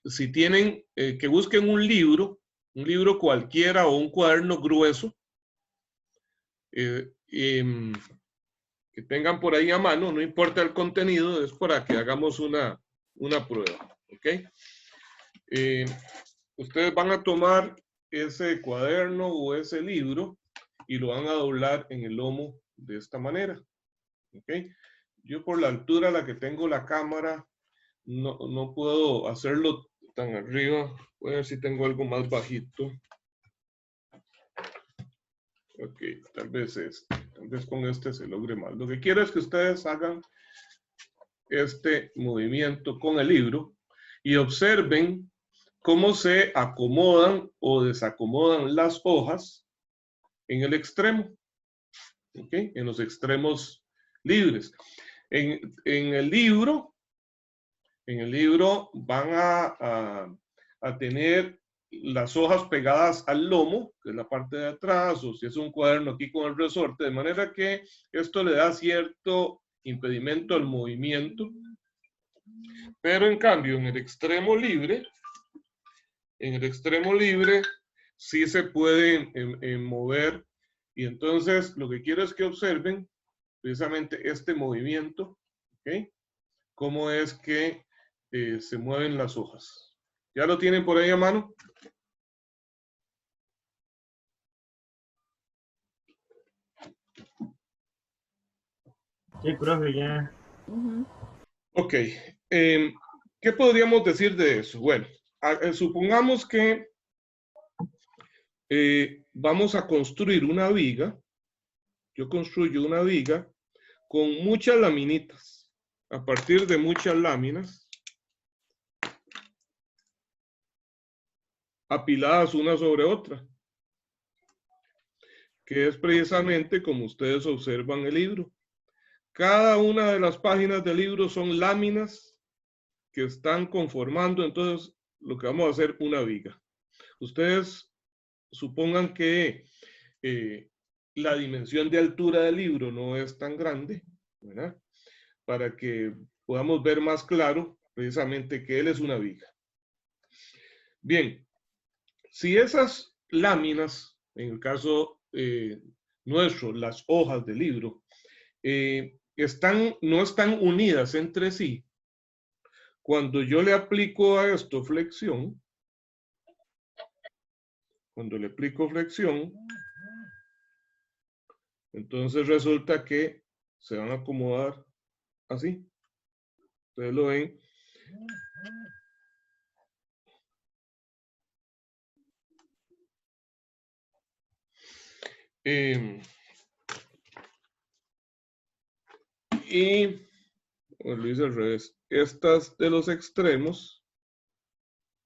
si tienen, que busquen un libro cualquiera o un cuaderno grueso, que tengan por ahí a mano, no importa el contenido, es para que hagamos una prueba, ¿ok? Ustedes van a tomar ese cuaderno o ese libro y lo van a doblar en el lomo de esta manera, ¿ok? Yo por la altura a la que tengo la cámara, no puedo hacerlo tan arriba. Voy a ver si tengo algo más bajito. Ok, tal vez con este se logre más. Lo que quiero es que ustedes hagan este movimiento con el libro y observen cómo se acomodan o desacomodan las hojas en el extremo, ¿ok? En los extremos libres. En el libro van a tener las hojas pegadas al lomo, que es la parte de atrás, o si es un cuaderno aquí con el resorte, de manera que esto le da cierto impedimento al movimiento. Pero en cambio, en el extremo libre sí se pueden mover. Y entonces lo que quiero es que observen precisamente este movimiento, ¿ok? Cómo es que se mueven las hojas. ¿Ya lo tienen por ahí a mano? Sí, profe, ya. Ok. ¿Qué podríamos decir de eso? Bueno, supongamos que vamos a construir una viga. Yo construyo una viga con muchas laminitas. A partir de muchas láminas apiladas una sobre otra, que es precisamente como ustedes observan el libro. Cada una de las páginas del libro son láminas que están conformando, entonces, lo que vamos a hacer, una viga. Ustedes supongan que la dimensión de altura del libro no es tan grande, ¿verdad? Para que podamos ver más claro precisamente que él es una viga. Bien, si esas láminas, en el caso nuestro, las hojas del libro, no están unidas entre sí, cuando yo le aplico a esto flexión, entonces resulta que se van a acomodar así. Ustedes lo ven. Y lo hice al revés. Estas de los extremos,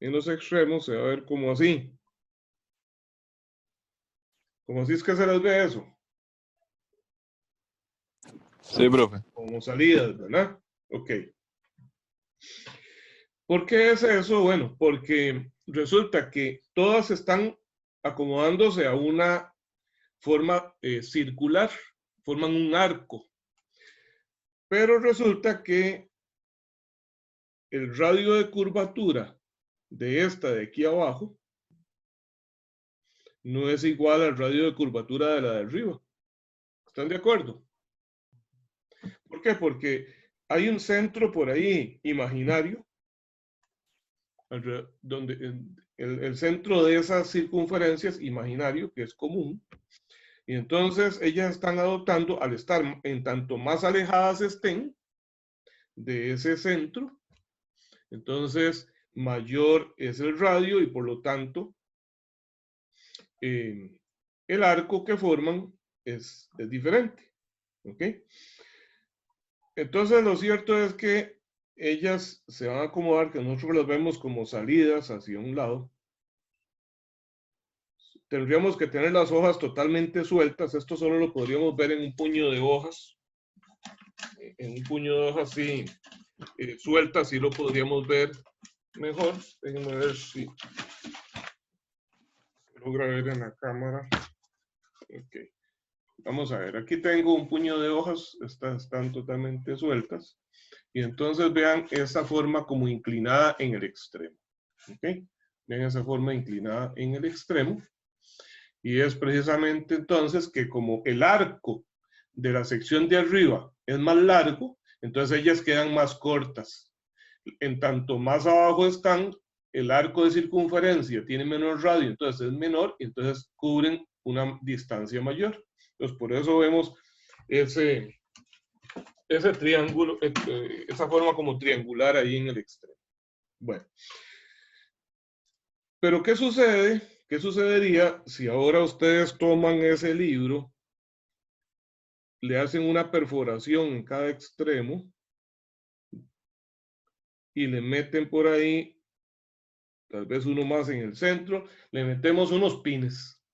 en los extremos se va a ver como así. Como así es que se les ve eso. Sí, profe. Como salidas, ¿verdad? Ok. ¿Por qué es eso? Bueno, porque resulta que todas están acomodándose a una forma circular, forman un arco. Pero resulta que el radio de curvatura de esta de aquí abajo no es igual al radio de curvatura de la de arriba. ¿Están de acuerdo? ¿Por qué? Porque hay un centro por ahí imaginario, donde el centro de esas circunferencias imaginario, que es común, y entonces ellas están adoptando, al estar en tanto más alejadas estén de ese centro, entonces mayor es el radio y por lo tanto el arco que forman es diferente. ¿Ok? Entonces lo cierto es que ellas se van a acomodar, que nosotros las vemos como salidas hacia un lado. Tendríamos que tener las hojas totalmente sueltas. Esto solo lo podríamos ver en un puño de hojas. En un puño de hojas así sueltas, sí lo podríamos ver mejor. Déjenme ver si logra ver en la cámara. Ok. Vamos a ver, aquí tengo un puño de hojas, estas están totalmente sueltas. Y entonces vean esa forma como inclinada en el extremo. ¿Ok? Ven esa forma inclinada en el extremo. Y es precisamente entonces que como el arco de la sección de arriba es más largo, entonces ellas quedan más cortas. En tanto más abajo están, el arco de circunferencia tiene menor radio, entonces es menor, y entonces cubren una distancia mayor. Entonces por eso vemos ese triángulo, esa forma como triangular ahí en el extremo. Bueno, pero ¿qué sucede? ¿Qué sucedería si ahora ustedes toman ese libro, le hacen una perforación en cada extremo y le meten por ahí, tal vez uno más en el centro, le metemos unos pines,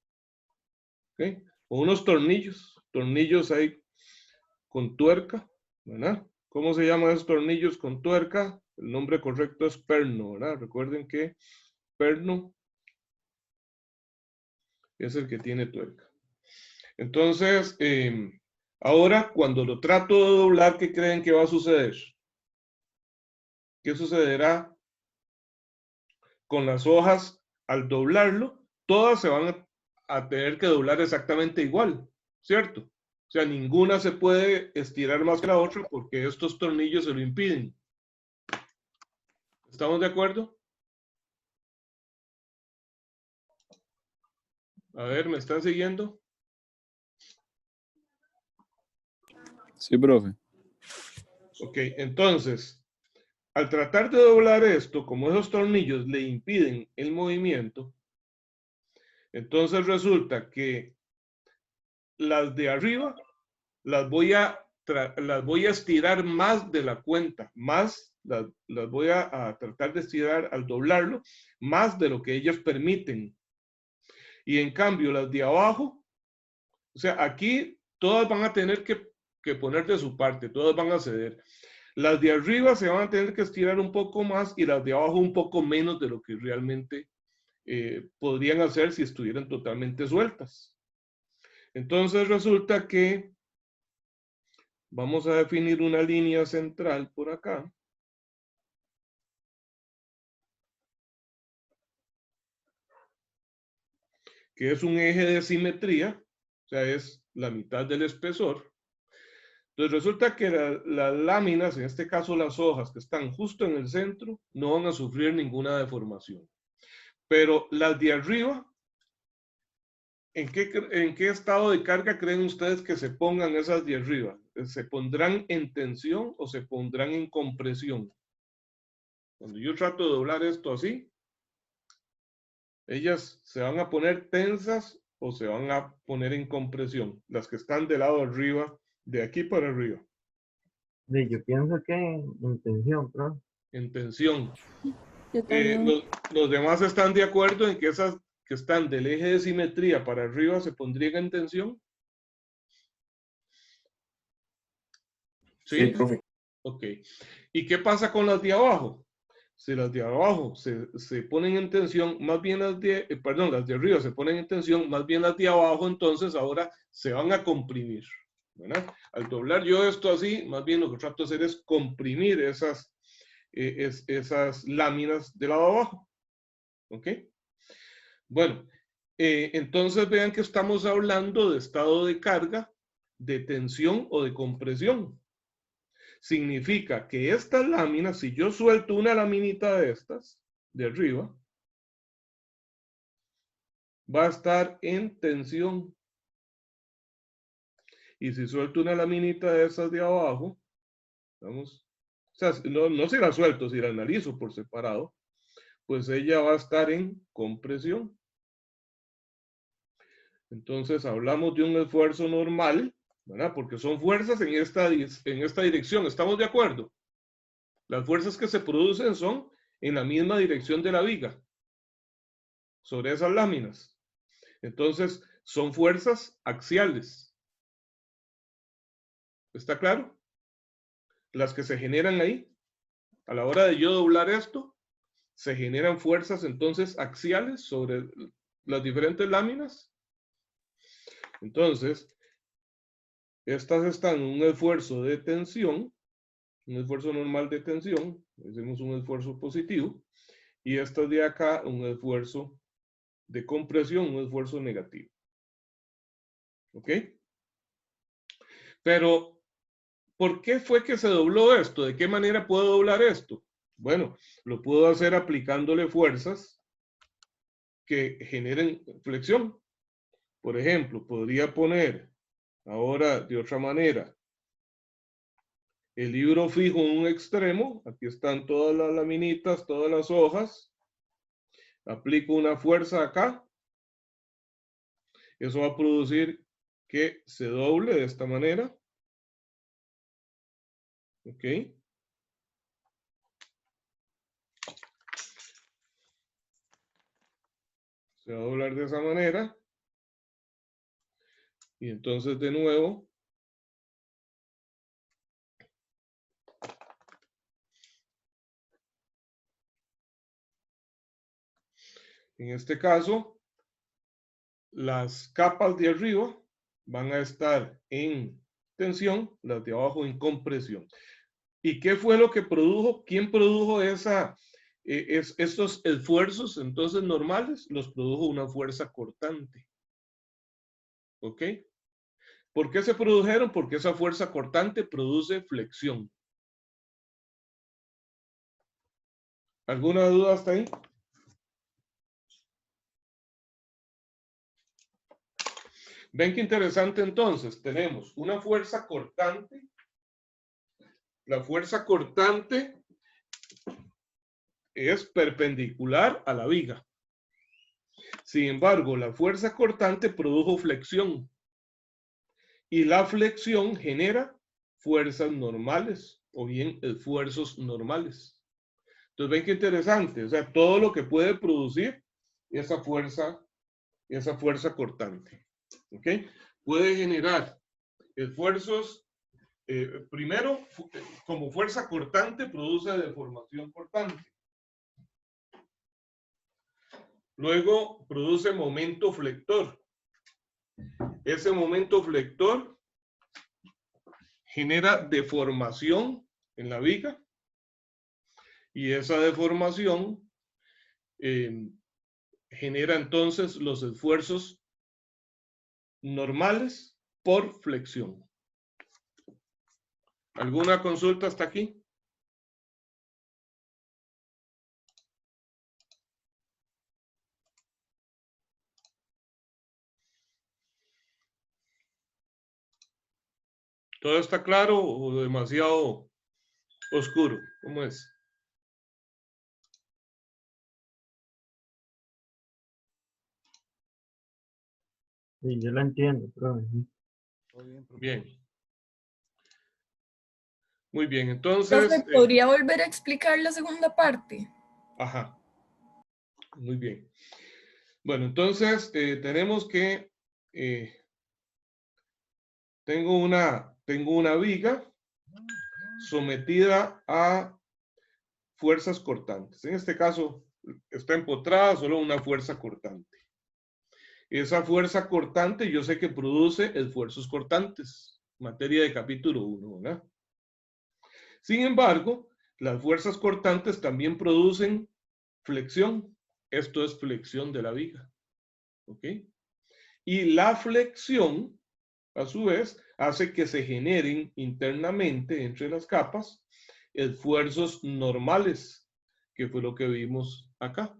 ¿ok? O unos tornillos ahí con tuerca, ¿verdad? ¿Cómo se llaman esos tornillos con tuerca? El nombre correcto es perno, ¿verdad? Recuerden que perno es el que tiene tuerca. Entonces, ahora cuando lo trato de doblar, ¿qué creen que va a suceder? ¿Qué sucederá con las hojas al doblarlo? Todas se van a tener que doblar exactamente igual, ¿cierto? O sea, ninguna se puede estirar más que la otra porque estos tornillos se lo impiden. ¿Estamos de acuerdo? A ver, ¿me están siguiendo? Sí, profe. Ok, entonces, al tratar de doblar esto, como esos tornillos le impiden el movimiento, entonces resulta que las de arriba las voy a estirar más de la cuenta, las voy a tratar de estirar al doblarlo, más de lo que ellas permiten. Y en cambio, las de abajo, o sea, aquí todas van a tener que poner de su parte, todas van a ceder. Las de arriba se van a tener que estirar un poco más y las de abajo un poco menos de lo que realmente podrían hacer si estuvieran totalmente sueltas. Entonces resulta que vamos a definir una línea central por acá. Que es un eje de simetría, o sea, es la mitad del espesor. Entonces resulta que las láminas, en este caso las hojas que están justo en el centro, no van a sufrir ninguna deformación. Pero las de arriba, ¿en qué estado de carga creen ustedes que se pongan esas de arriba? ¿Se pondrán en tensión o se pondrán en compresión? Cuando yo trato de doblar esto así, ellas se van a poner tensas o se van a poner en compresión, las que están del lado de arriba, de aquí para arriba. Yo pienso que en tensión, profe. En tensión. Yo también. Los demás están de acuerdo en que esas que están del eje de simetría para arriba se pondrían en tensión. ¿Sí? Sí, profe. Ok. ¿Y qué pasa con las de abajo? Si las de abajo se ponen en tensión, más bien las de arriba se ponen en tensión, más bien las de abajo entonces ahora se van a comprimir, ¿verdad? Al doblar yo esto así, más bien lo que trato de hacer es comprimir esas láminas del lado abajo, ¿ok? Bueno, entonces vean que estamos hablando de estado de carga, de tensión o de compresión. Significa que estas láminas, si yo suelto una laminita de estas, de arriba, va a estar en tensión. Y si suelto una laminita de esas de abajo, vamos, o sea, no si la suelto, si la analizo por separado, pues ella va a estar en compresión. Entonces hablamos de un esfuerzo normal, ¿verdad? Porque son fuerzas en esta dirección, ¿estamos de acuerdo? Las fuerzas que se producen son en la misma dirección de la viga, sobre esas láminas. Entonces, son fuerzas axiales. ¿Está claro? Las que se generan ahí, a la hora de yo doblar esto, se generan fuerzas entonces axiales sobre las diferentes láminas. Entonces, estas están en un esfuerzo de tensión, un esfuerzo normal de tensión, hacemos un esfuerzo positivo, y esta de acá un esfuerzo de compresión, un esfuerzo negativo. ¿Ok? Pero, ¿por qué fue que se dobló esto? ¿De qué manera puedo doblar esto? Bueno, lo puedo hacer aplicándole fuerzas que generen flexión. Por ejemplo, podría poner ahora de otra manera el libro fijo en un extremo. Aquí están todas las laminitas, todas las hojas. Aplico una fuerza acá. Eso va a producir que se doble de esta manera. ¿Ok? Se va a doblar de esa manera. Y entonces de nuevo en este caso, las capas de arriba van a estar en tensión, las de abajo en compresión. ¿Y qué fue lo que produjo? ¿Quién produjo estos esfuerzos entonces normales? Los produjo una fuerza cortante. ¿Ok? ¿Por qué se produjeron? Porque esa fuerza cortante produce flexión. ¿Alguna duda hasta ahí? Ven qué interesante entonces. Tenemos una fuerza cortante. La fuerza cortante es perpendicular a la viga. Sin embargo, la fuerza cortante produjo flexión. Y la flexión genera fuerzas normales o bien esfuerzos normales. Entonces ven qué interesante. O sea, todo lo que puede producir esa fuerza cortante. ¿Ok? Puede generar esfuerzos. Primero, como fuerza cortante, produce deformación cortante. Luego, produce momento flector. Ese momento flector genera deformación en la viga. Y esa deformación genera entonces los esfuerzos normales por flexión. ¿Alguna consulta hasta aquí? ¿Todo está claro o demasiado oscuro? ¿Cómo es? Sí, yo lo entiendo, profe. Bien. Muy bien, entonces... Profe, ¿podría volver a explicar la segunda parte? Ajá. Muy bien. Bueno, entonces tenemos que... tengo una viga sometida a fuerzas cortantes. En este caso está empotrada solo una fuerza cortante. Esa fuerza cortante yo sé que produce esfuerzos cortantes, materia de capítulo 1, ¿verdad? Sin embargo, las fuerzas cortantes también producen flexión. Esto es flexión de la viga. ¿Ok? Y la flexión, a su vez, hace que se generen internamente entre las capas esfuerzos normales, que fue lo que vimos acá.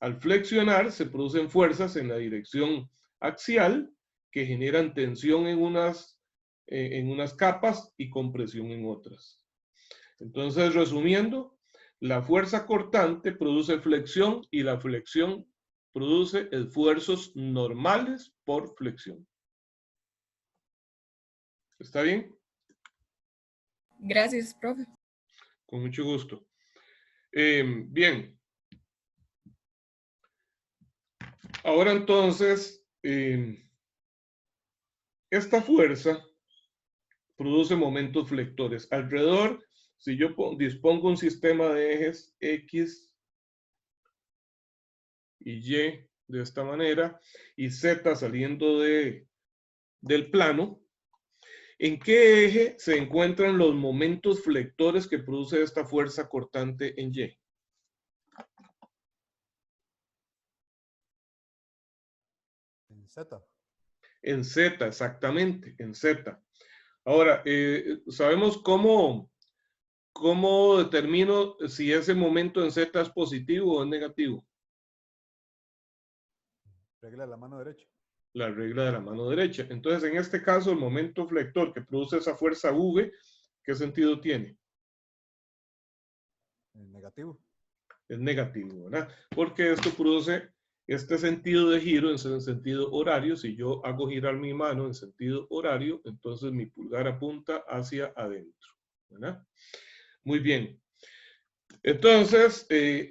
Al flexionar se producen fuerzas en la dirección axial que generan tensión en unas capas y compresión en otras. Entonces, resumiendo, la fuerza cortante produce flexión y la flexión produce esfuerzos normales por flexión. ¿Está bien? Gracias, profe. Con mucho gusto. Bien. Ahora entonces, esta fuerza produce momentos flectores. Alrededor, si yo dispongo un sistema de ejes X y Y de esta manera, y Z saliendo del plano, ¿en qué eje se encuentran los momentos flectores que produce esta fuerza cortante en Y? Z. En Z, exactamente, en Z. Ahora, ¿sabemos cómo determino si ese momento en Z es positivo o es negativo? Regla de la mano derecha. La regla de la mano derecha. Entonces, en este caso, el momento flector que produce esa fuerza V, ¿qué sentido tiene? Negativo. Es negativo, ¿verdad? Porque esto produce este sentido de giro en sentido horario. Si yo hago girar mi mano en sentido horario, entonces mi pulgar apunta hacia adentro, ¿verdad? Muy bien. Entonces,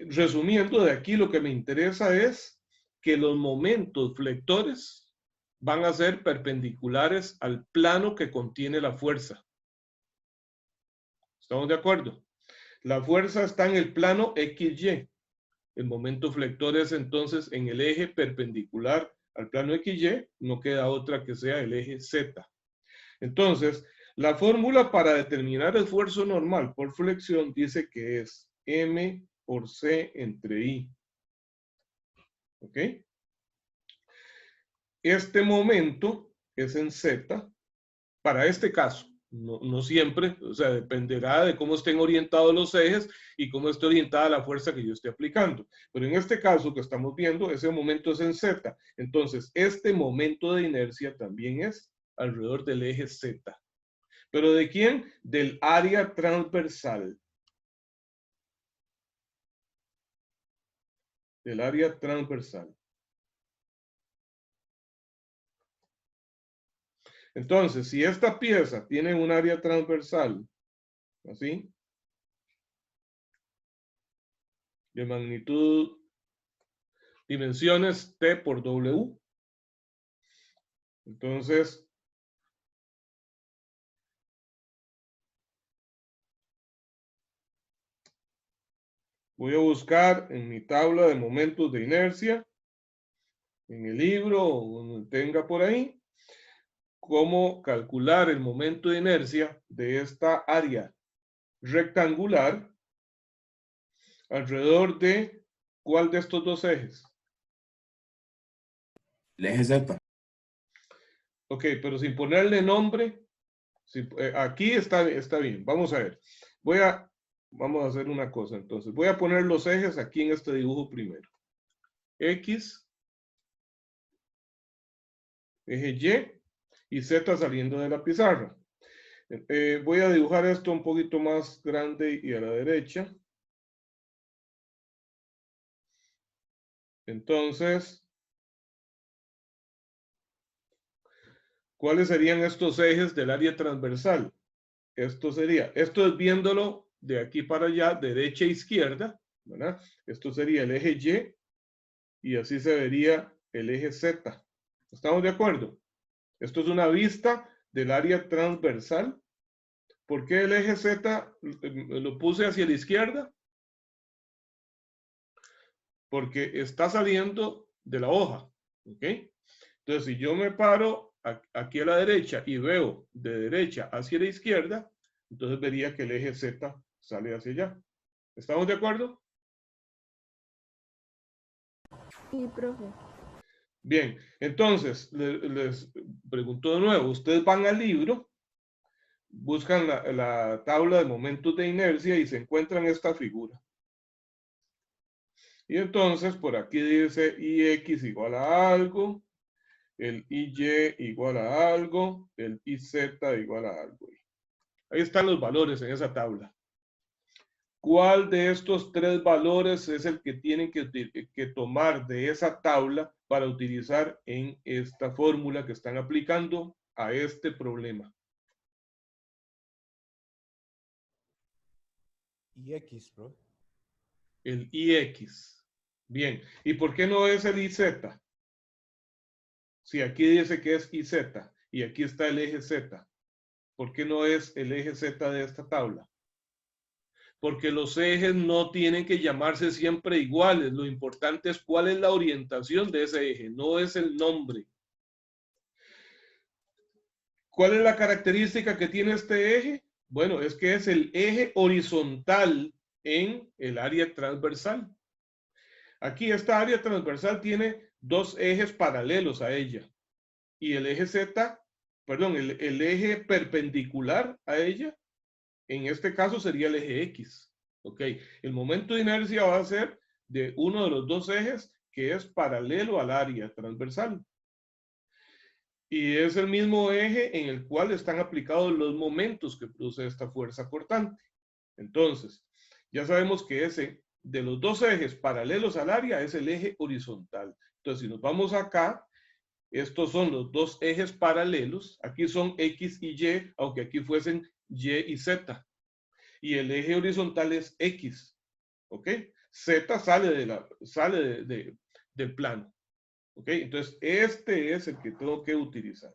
resumiendo, de aquí lo que me interesa es que los momentos flectores van a ser perpendiculares al plano que contiene la fuerza. ¿Estamos de acuerdo? La fuerza está en el plano XY. El momento flector es entonces en el eje perpendicular al plano XY. No queda otra que sea el eje Z. Entonces, la fórmula para determinar el esfuerzo normal por flexión dice que es M por C entre I. ¿Ok? Este momento es en Z para este caso. No siempre, o sea, dependerá de cómo estén orientados los ejes y cómo esté orientada la fuerza que yo esté aplicando. Pero en este caso que estamos viendo, ese momento es en Z. Entonces, este momento de inercia también es alrededor del eje Z. ¿Pero de quién? Del área transversal. Del área transversal. Entonces, si esta pieza tiene un área transversal, así, de magnitud, dimensiones T por W, entonces, voy a buscar en mi tabla de momentos de inercia, en el libro o donde tenga por ahí, cómo calcular el momento de inercia de esta área rectangular alrededor de ¿cuál de estos dos ejes? El eje Z. Ok, pero sin ponerle nombre, aquí está bien. Vamos a ver. Vamos a hacer una cosa entonces. Voy a poner los ejes aquí en este dibujo primero. X, eje Y Z saliendo de la pizarra. Voy a dibujar esto un poquito más grande y a la derecha. Entonces, ¿cuáles serían estos ejes del área transversal? Esto es viéndolo de aquí para allá, derecha e izquierda, ¿verdad? Esto sería el eje Y así se vería el eje Z. ¿Estamos de acuerdo? Esto es una vista del área transversal. ¿Por qué el eje Z lo puse hacia la izquierda? Porque está saliendo de la hoja, ¿ok? Entonces, si yo me paro aquí a la derecha y veo de derecha hacia la izquierda, entonces vería que el eje Z sale hacia allá. ¿Estamos de acuerdo? Sí, profe. Bien, entonces, les pregunto de nuevo, ustedes van al libro, buscan la tabla de momentos de inercia y se encuentran esta figura. Y entonces, por aquí dice IX igual a algo, el IY igual a algo, el IZ igual a algo. Ahí están los valores en esa tabla. ¿Cuál de estos tres valores es el que tienen que tomar de esa tabla para utilizar en esta fórmula que están aplicando a este problema? IX, bro. El IX. Bien. ¿Y por qué no es el IZ? Si aquí dice que es IZ y aquí está el eje Z, ¿por qué no es el eje Z de esta tabla? Porque los ejes no tienen que llamarse siempre iguales. Lo importante es cuál es la orientación de ese eje, no es el nombre. ¿Cuál es la característica que tiene este eje? Bueno, es que es el eje horizontal en el área transversal. Aquí esta área transversal tiene dos ejes paralelos a ella. Y el eje Z, perdón, el eje perpendicular a ella, en este caso sería el eje X. ¿Ok? El momento de inercia va a ser de uno de los dos ejes que es paralelo al área transversal. Y es el mismo eje en el cual están aplicados los momentos que produce esta fuerza cortante. Entonces, ya sabemos que ese de los dos ejes paralelos al área es el eje horizontal. Entonces, si nos vamos acá, estos son los dos ejes paralelos. Aquí son X y Y, aunque aquí fuesen Y y Z. Y el eje horizontal es X. ¿Ok? Z sale del plano. ¿Ok? Entonces, este es el que tengo que utilizar.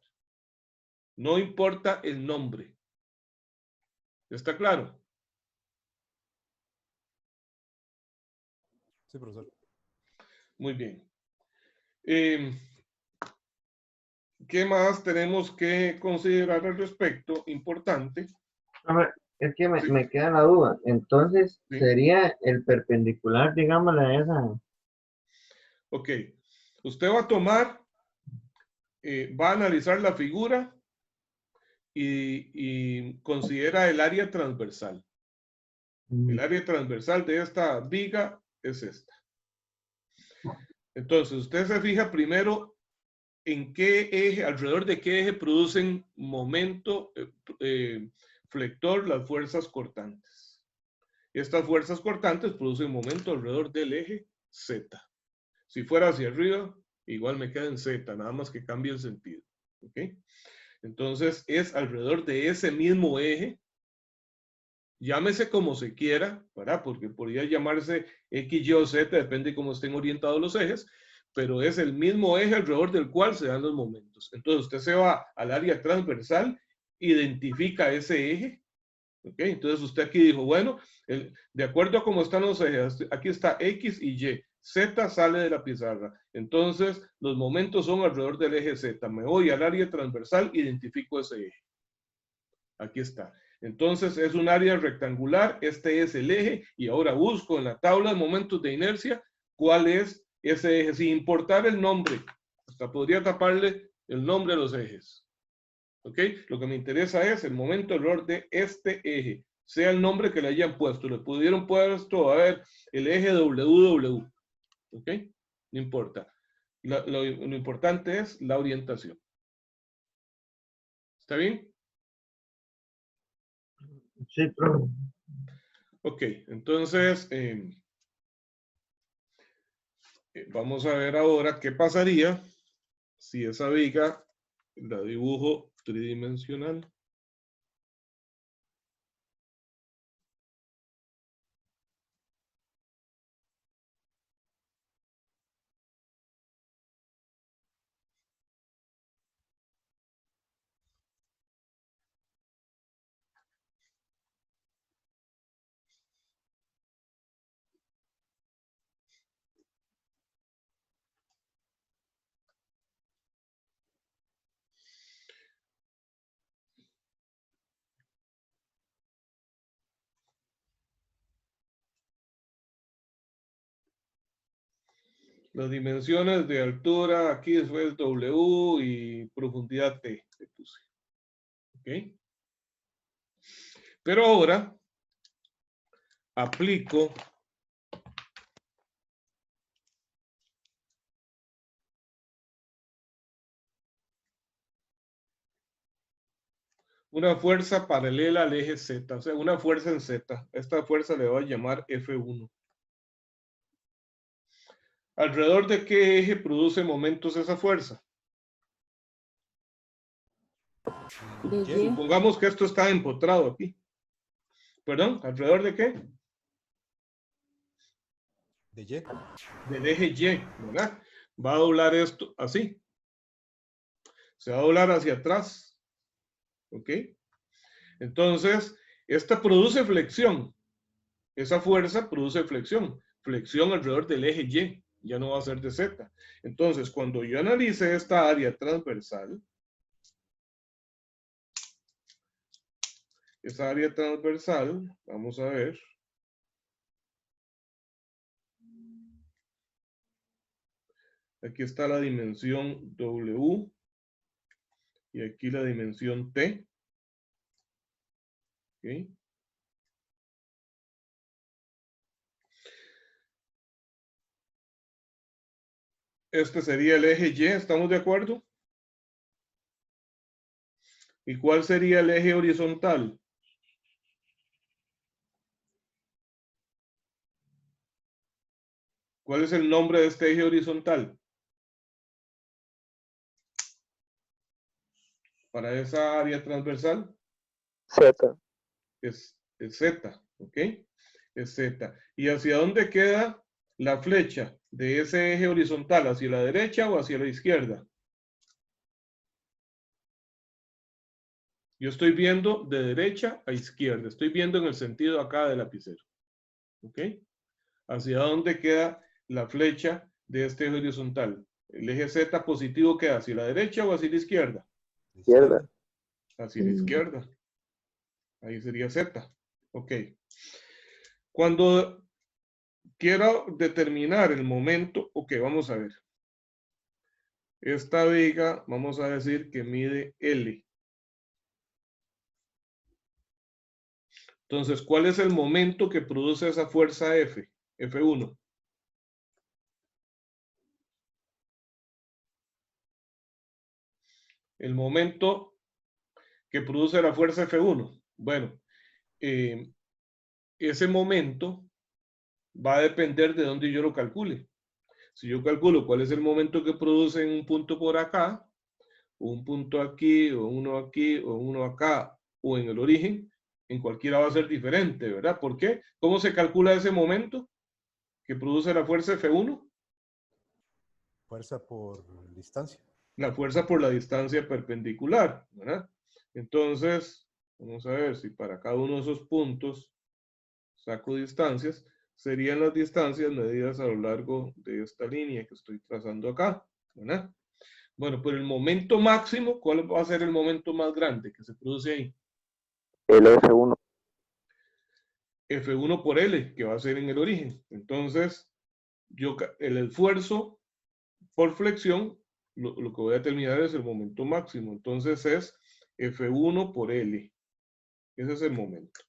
No importa el nombre. ¿Está claro? Sí, profesor. Muy bien. ¿Qué más tenemos que considerar al respecto? Importante. A ver, es que Sí, me queda la duda. Entonces, sí. sería el perpendicular, digámosle, a esa. Ok. Usted va a tomar, va a analizar la figura y considera el área transversal. El área transversal de esta viga es esta. Entonces, usted se fija primero en qué eje, alrededor de qué eje producen momento flector las fuerzas cortantes. Estas fuerzas cortantes producen momento alrededor del eje Z. Si fuera hacia arriba, igual me queda en Z, nada más que cambie el sentido. ¿Ok? Entonces es alrededor de ese mismo eje, llámese como se quiera, ¿verdad? Porque podría llamarse X, Y o Z, depende de cómo estén orientados los ejes, pero es el mismo eje alrededor del cual se dan los momentos. Entonces usted se va al área transversal, identifica ese eje, ¿ok? Entonces usted aquí dijo, bueno, de acuerdo a cómo están los ejes, aquí está X y Y, Z sale de la pizarra. Entonces los momentos son alrededor del eje Z. Me voy al área transversal, identifico ese eje. Aquí está. Entonces es un área rectangular, este es el eje y ahora busco en la tabla de momentos de inercia cuál es ese eje, sin importar el nombre. Hasta podría taparle el nombre a los ejes. ¿Ok? Lo que me interesa es el momento error de este eje, sea el nombre que le hayan puesto. Le pudieron puesto, a ver, el eje WW. ¿Ok? No importa. Lo importante es la orientación. ¿Está bien? Sí, profe. Ok, entonces vamos a ver ahora qué pasaría si esa viga la dibujo tridimensional. Las dimensiones de altura, aquí después W y profundidad T, le puse. ¿Ok? Pero ahora aplico una fuerza paralela al eje Z, o sea, una fuerza en Z. Esta fuerza le voy a llamar F1. ¿Alrededor de qué eje produce momentos esa fuerza? De Y. Supongamos que esto está empotrado aquí. ¿Perdón? ¿Alrededor de qué? De Y. Del eje Y, ¿verdad? Va a doblar esto así. Se va a doblar hacia atrás. ¿Ok? Entonces, esta produce flexión. Esa fuerza produce flexión. Flexión alrededor del eje Y. Ya no va a ser de Z. Entonces, cuando yo analice esta área transversal, esa área transversal, vamos a ver. Aquí está la dimensión W. Y aquí la dimensión T. ¿Ok? Este sería el eje Y, ¿estamos de acuerdo? ¿Y cuál sería el eje horizontal? ¿Cuál es el nombre de este eje horizontal? Para esa área transversal. Z. Es Z, ¿ok? Es Z. ¿Y hacia dónde queda la flecha de ese eje horizontal? ¿Hacia la derecha o hacia la izquierda? Yo estoy viendo de derecha a izquierda. Estoy viendo en el sentido acá del lapicero. ¿Ok? ¿Hacia dónde queda la flecha de este eje horizontal? ¿El eje Z positivo queda hacia la derecha o hacia la izquierda? Izquierda. Hacia la izquierda. Ahí sería Z. Ok. Cuando quiero determinar el momento, ok, vamos a ver. Esta viga, vamos a decir que mide L. Entonces, ¿cuál es el momento que produce esa fuerza F? F1. El momento que produce la fuerza F1. Bueno, ese momento va a depender de dónde yo lo calcule. Si yo calculo cuál es el momento que produce en un punto por acá, un punto aquí, o uno aquí, o uno acá, o en el origen, en cualquiera va a ser diferente, ¿verdad? ¿Por qué? ¿Cómo se calcula ese momento que produce la fuerza F1? Fuerza por distancia. La fuerza por la distancia perpendicular, ¿verdad? Entonces, vamos a ver si para cada uno de esos puntos saco distancias, serían las distancias medidas a lo largo de esta línea que estoy trazando acá, ¿verdad? Bueno, por el momento máximo, ¿cuál va a ser el momento más grande que se produce ahí? El F1. F1 por L, que va a ser en el origen. Entonces, el esfuerzo por flexión, lo que voy a determinar es el momento máximo. Entonces es F1 por L. Ese es el momento.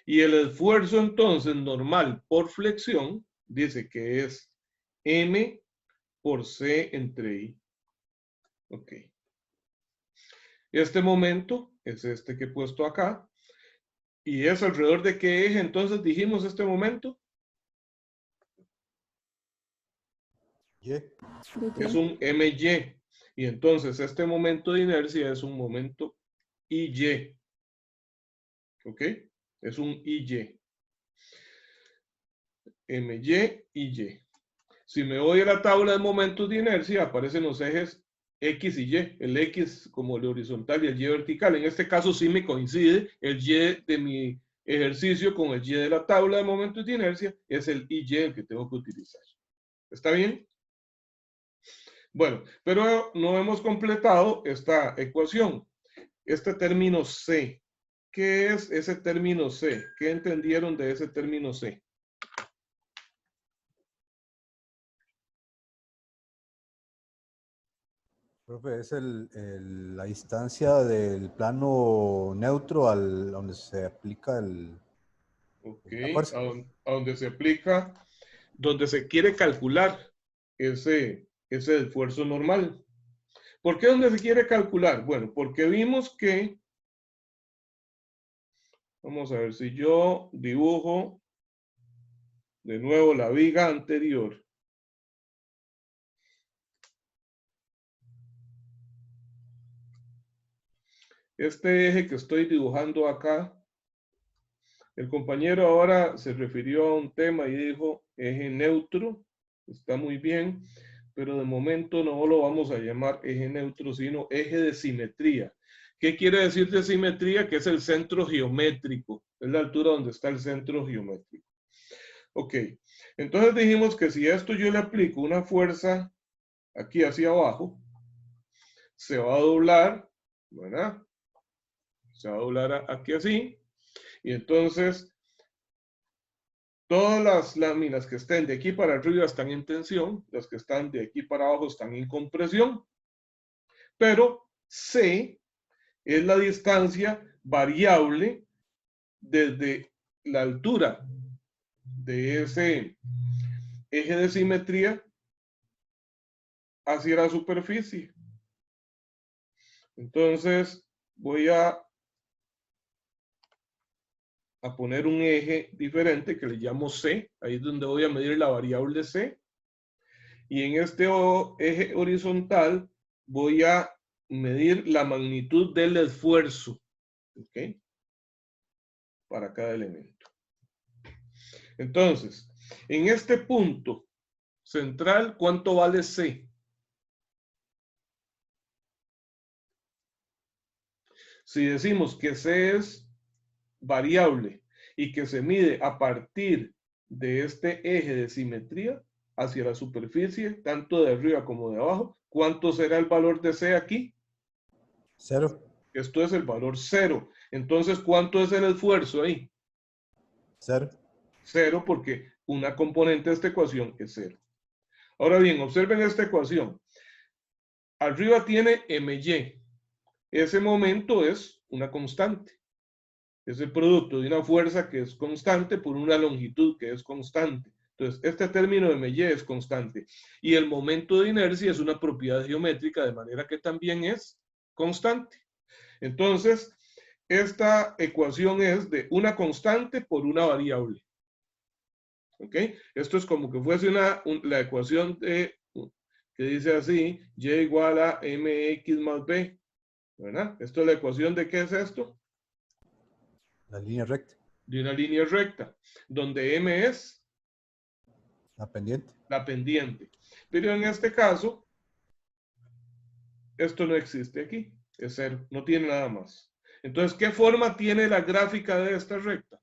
Y el esfuerzo entonces normal por flexión dice que es M por C entre I. Ok. Este momento es este que he puesto acá. ¿Y es alrededor de qué eje entonces dijimos este momento? Y. Es un MY. Y entonces este momento de inercia es un momento IY. ¿Ok? Es un IY. MY, IY. Si me voy a la tabla de momentos de inercia, aparecen los ejes X y Y. El X como el horizontal y el Y vertical. En este caso sí me coincide el Y de mi ejercicio con el Y de la tabla de momentos de inercia. Es el IY el que tengo que utilizar. ¿Está bien? Bueno, pero no hemos completado esta ecuación. Este término C. ¿Qué es ese término C? ¿Qué entendieron de ese término C? Profe, es la distancia del plano neutro al donde se aplica Ok, la fuerza. a donde se aplica, donde se quiere calcular ese esfuerzo normal. ¿Por qué donde se quiere calcular? Bueno, porque vimos que, vamos a ver, si yo dibujo de nuevo la viga anterior, este eje que estoy dibujando acá, el compañero ahora se refirió a un tema y dijo eje neutro, está muy bien, pero de momento no lo vamos a llamar eje neutro, sino eje de simetría. ¿Qué quiere decir de simetría? Que es el centro geométrico, es la altura donde está el centro geométrico. Ok, entonces dijimos que si a esto yo le aplico una fuerza aquí hacia abajo, se va a doblar, ¿verdad? Se va a doblar aquí así, y entonces Todas las láminas que estén de aquí para arriba están en tensión, las que están de aquí para abajo están en compresión, pero C es la distancia variable desde la altura de ese eje de simetría hacia la superficie. Entonces voy a poner un eje diferente que le llamo C. Ahí es donde voy a medir la variable C. Y en este eje horizontal voy a medir la magnitud del esfuerzo. ¿Ok? Para cada elemento. Entonces, en este punto central, ¿cuánto vale C? Si decimos que C es variable y que se mide a partir de este eje de simetría hacia la superficie, tanto de arriba como de abajo, ¿cuánto será el valor de C aquí? 0. Esto es el valor 0. Entonces, ¿cuánto es el esfuerzo ahí? 0. 0, porque una componente de esta ecuación es 0. Ahora bien, observen esta ecuación. Arriba tiene MY. Ese momento es una constante. Es el producto de una fuerza que es constante por una longitud que es constante. Entonces, este término de MY es constante. Y el momento de inercia es una propiedad geométrica, de manera que también es constante. Entonces, esta ecuación es de una constante por una variable. ¿Ok? Esto es como que fuese la ecuación que dice así, y igual a mx más b. ¿Verdad? Esto es la ecuación de ¿qué es esto? La línea recta. De una línea recta, donde m es La pendiente. la pendiente. Pero en este caso, esto no existe aquí. Es 0, no tiene nada más. Entonces, ¿qué forma tiene la gráfica de esta recta?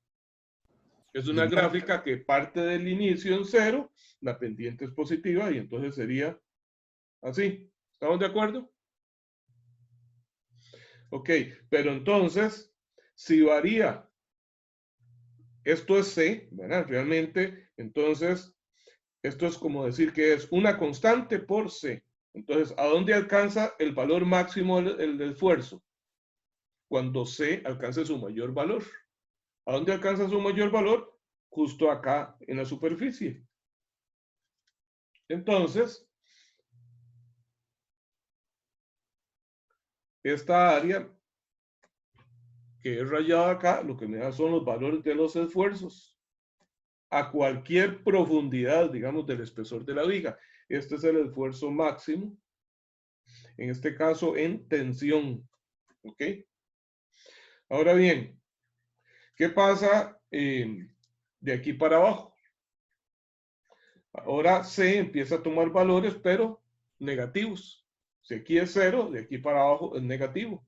Es una Lineal. gráfica que parte del inicio en 0, la pendiente es positiva y entonces sería así. ¿Estamos de acuerdo? Ok, pero entonces, si varía, esto es C, ¿verdad? Realmente, entonces, esto es como decir que es una constante por C. Entonces, ¿a dónde alcanza el valor máximo del esfuerzo? Cuando C alcance su mayor valor. ¿A dónde alcanza su mayor valor? Justo acá en la superficie. Entonces, esta área que es rayada acá, lo que me da son los valores de los esfuerzos a cualquier profundidad, digamos, del espesor de la viga. Este es el esfuerzo máximo, en este caso en tensión. ¿Ok? Ahora bien, ¿qué pasa de aquí para abajo? Ahora C empieza a tomar valores, pero negativos. Si aquí es 0, de aquí para abajo es negativo.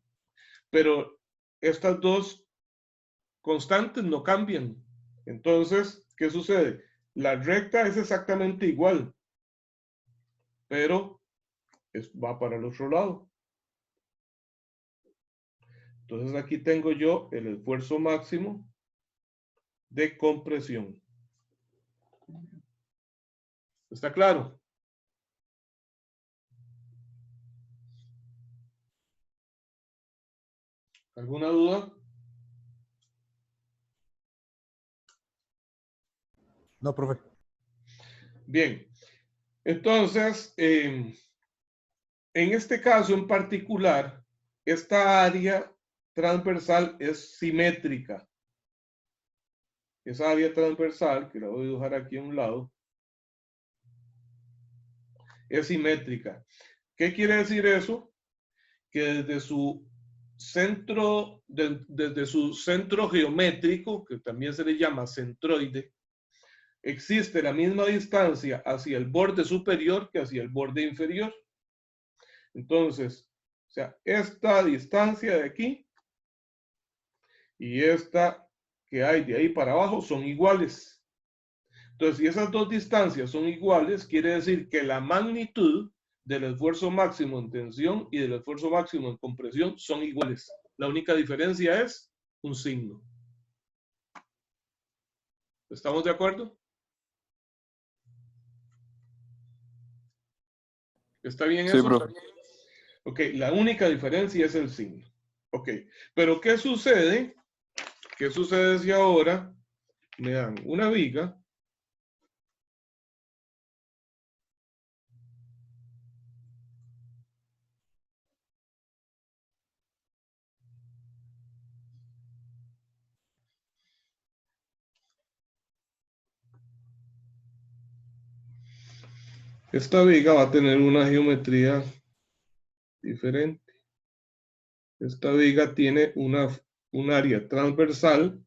Pero estas dos constantes no cambian. Entonces, ¿qué sucede? La recta es exactamente igual, pero va para el otro lado. Entonces aquí tengo yo el esfuerzo máximo de compresión. ¿Está claro? ¿Alguna duda? No, profe. Bien. Entonces, en este caso en particular, esta área transversal es simétrica. Esa área transversal, que la voy a dibujar aquí a un lado, es simétrica. ¿Qué quiere decir eso? Que desde su centro geométrico, que también se le llama centroide, existe la misma distancia hacia el borde superior que hacia el borde inferior. Entonces, o sea, esta distancia de aquí y esta que hay de ahí para abajo son iguales. Entonces, si esas dos distancias son iguales, quiere decir que la magnitud del esfuerzo máximo en tensión y del esfuerzo máximo en compresión son iguales. La única diferencia es un signo. ¿Estamos de acuerdo? ¿Está bien Sí, eso? profe. Ok, la única diferencia es el signo. Ok, pero ¿qué sucede? ¿Qué sucede si ahora me dan una viga? Esta viga va a tener una geometría diferente. Esta viga tiene un área transversal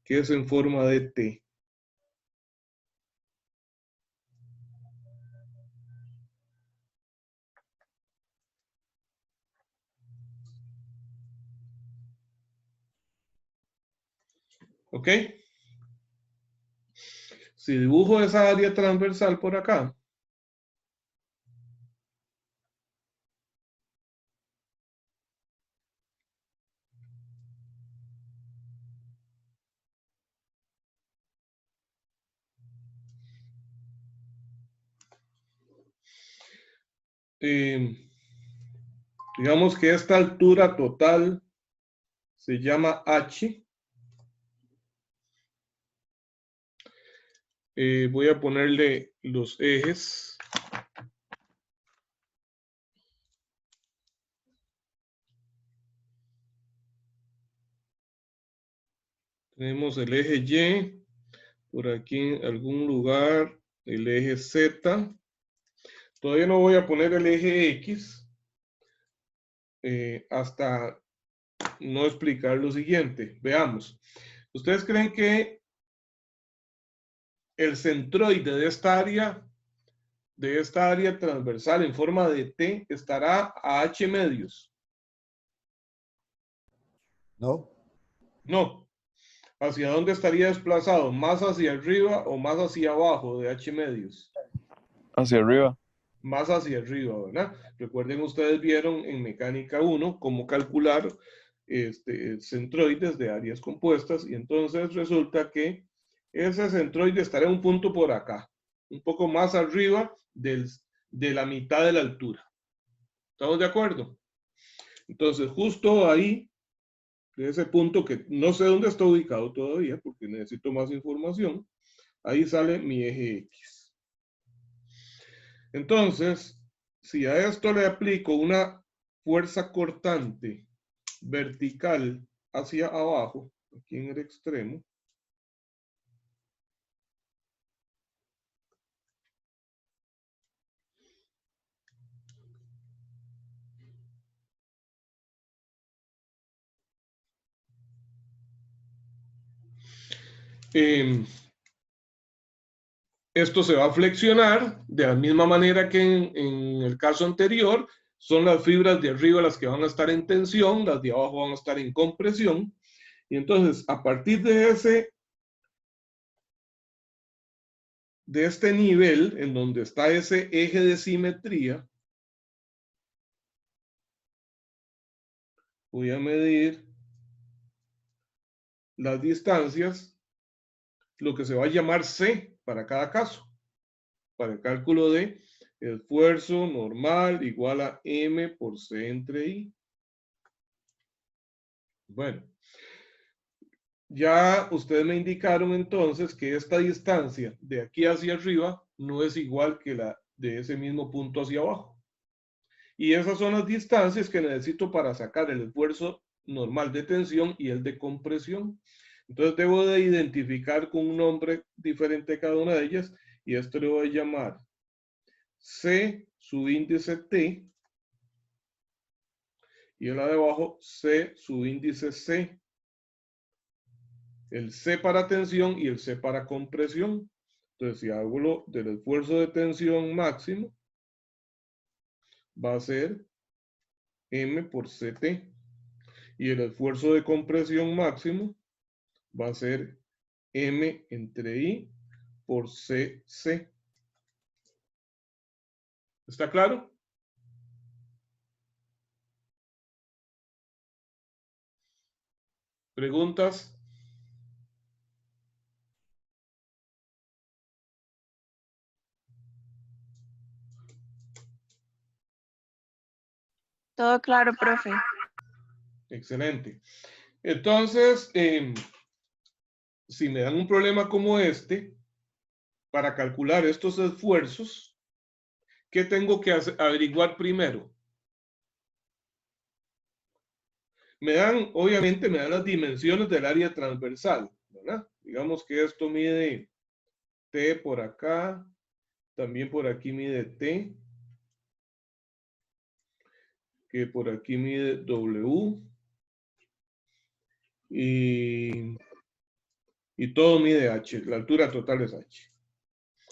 que es en forma de T. ¿Ok? Si dibujo esa área transversal por acá, digamos que esta altura total se llama H. Voy a ponerle los ejes. Tenemos el eje Y, por aquí en algún lugar, el eje Z. Todavía no voy a poner el eje X hasta no explicar lo siguiente. Veamos. ¿Ustedes creen que el centroide de esta área transversal en forma de T estará a H medios? ¿No? No. ¿Hacia dónde estaría desplazado? ¿Más hacia arriba o más hacia abajo de H medios? Hacia arriba. Más hacia arriba, ¿verdad? Recuerden, ustedes vieron en mecánica 1 cómo calcular centroides de áreas compuestas, y entonces resulta que ese centroide estará en un punto por acá, un poco más arriba de la mitad de la altura. ¿Estamos de acuerdo? Entonces, justo ahí, de ese punto que no sé dónde está ubicado todavía, porque necesito más información, ahí sale mi eje X. Entonces, si a esto le aplico una fuerza cortante vertical hacia abajo, aquí en el extremo, esto se va a flexionar de la misma manera que en el caso anterior. Son las fibras de arriba las que van a estar en tensión, las de abajo van a estar en compresión. Y entonces, a partir de este nivel, en donde está ese eje de simetría, voy a medir las distancias, lo que se va a llamar C para cada caso, para el cálculo de esfuerzo normal igual a M por C entre I. Bueno, ya ustedes me indicaron entonces que esta distancia de aquí hacia arriba no es igual que la de ese mismo punto hacia abajo. Y esas son las distancias que necesito para sacar el esfuerzo normal de tensión y el de compresión. Entonces debo de identificar con un nombre diferente cada una de ellas, y esto le voy a llamar C subíndice T, y la de abajo C subíndice C. El C para tensión y el C para compresión. Entonces, si hago lo del esfuerzo de tensión máximo, va a ser M por CT. Y el esfuerzo de compresión máximo va a ser M entre I por CC. ¿Está claro? ¿Preguntas? Todo claro, profe. Excelente. Entonces, si me dan un problema como este, para calcular estos esfuerzos, ¿qué tengo que averiguar primero? Obviamente me dan las dimensiones del área transversal, ¿verdad? Digamos que esto mide T por acá, también por aquí mide T, que por aquí mide W, y todo mide H, la altura total es H.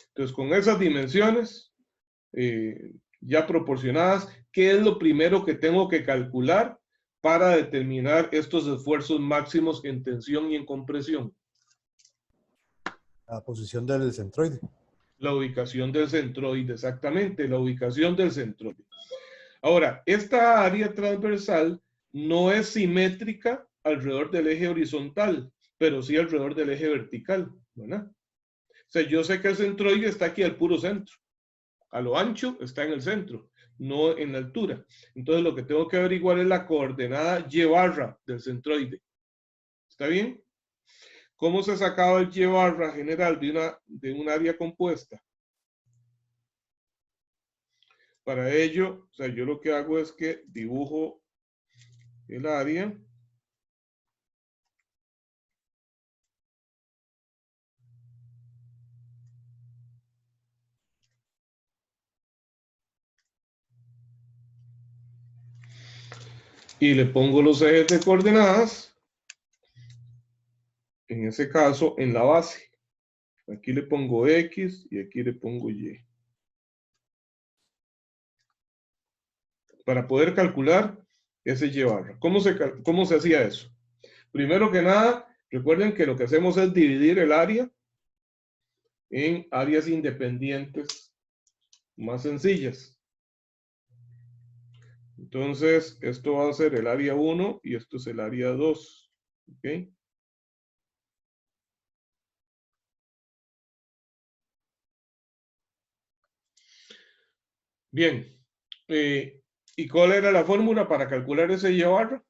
Entonces, con esas dimensiones ya proporcionadas, ¿qué es lo primero que tengo que calcular para determinar estos esfuerzos máximos en tensión y en compresión? La posición del centroide. La ubicación del centroide, exactamente, la ubicación del centroide. Ahora, esta área transversal no es simétrica alrededor del eje horizontal, pero sí alrededor del eje vertical, ¿verdad? O sea, yo sé que el centroide está aquí al puro centro. A lo ancho está en el centro, no en la altura. Entonces lo que tengo que averiguar es la coordenada y barra del centroide. ¿Está bien? ¿Cómo se sacaba el y barra general de un área compuesta? Para ello, o sea, yo lo que hago es que dibujo el área. Y le pongo los ejes de coordenadas, en ese caso, en la base. Aquí le pongo X y aquí le pongo Y. Para poder calcular ese Y barra. ¿Cómo se hacía eso? Primero que nada, recuerden que lo que hacemos es dividir el área en áreas independientes más sencillas. Entonces, esto va a ser el área 1 y esto es el área 2. ¿Ok? Bien. ¿Y cuál era la fórmula para calcular ese Y barra?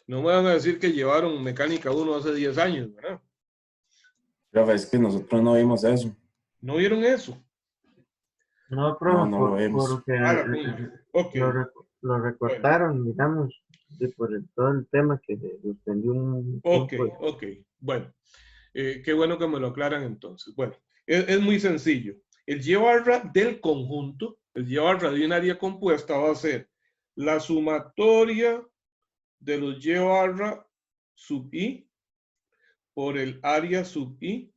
No me van a decir que llevaron mecánica 1 hace 10 años, ¿verdad? Profe, es que nosotros no vimos eso. ¿No vieron eso? No, No, profe, no lo vimos. porque Ok. lo Bueno, recortaron, digamos, todo el tema que se suspendió un ok, tiempo. ok. Bueno, qué bueno que me lo aclaran entonces. Bueno, es muy sencillo. El Y barra del conjunto, el Y barra de un área compuesta va a ser la sumatoria de los Y barra sub I por el área sub I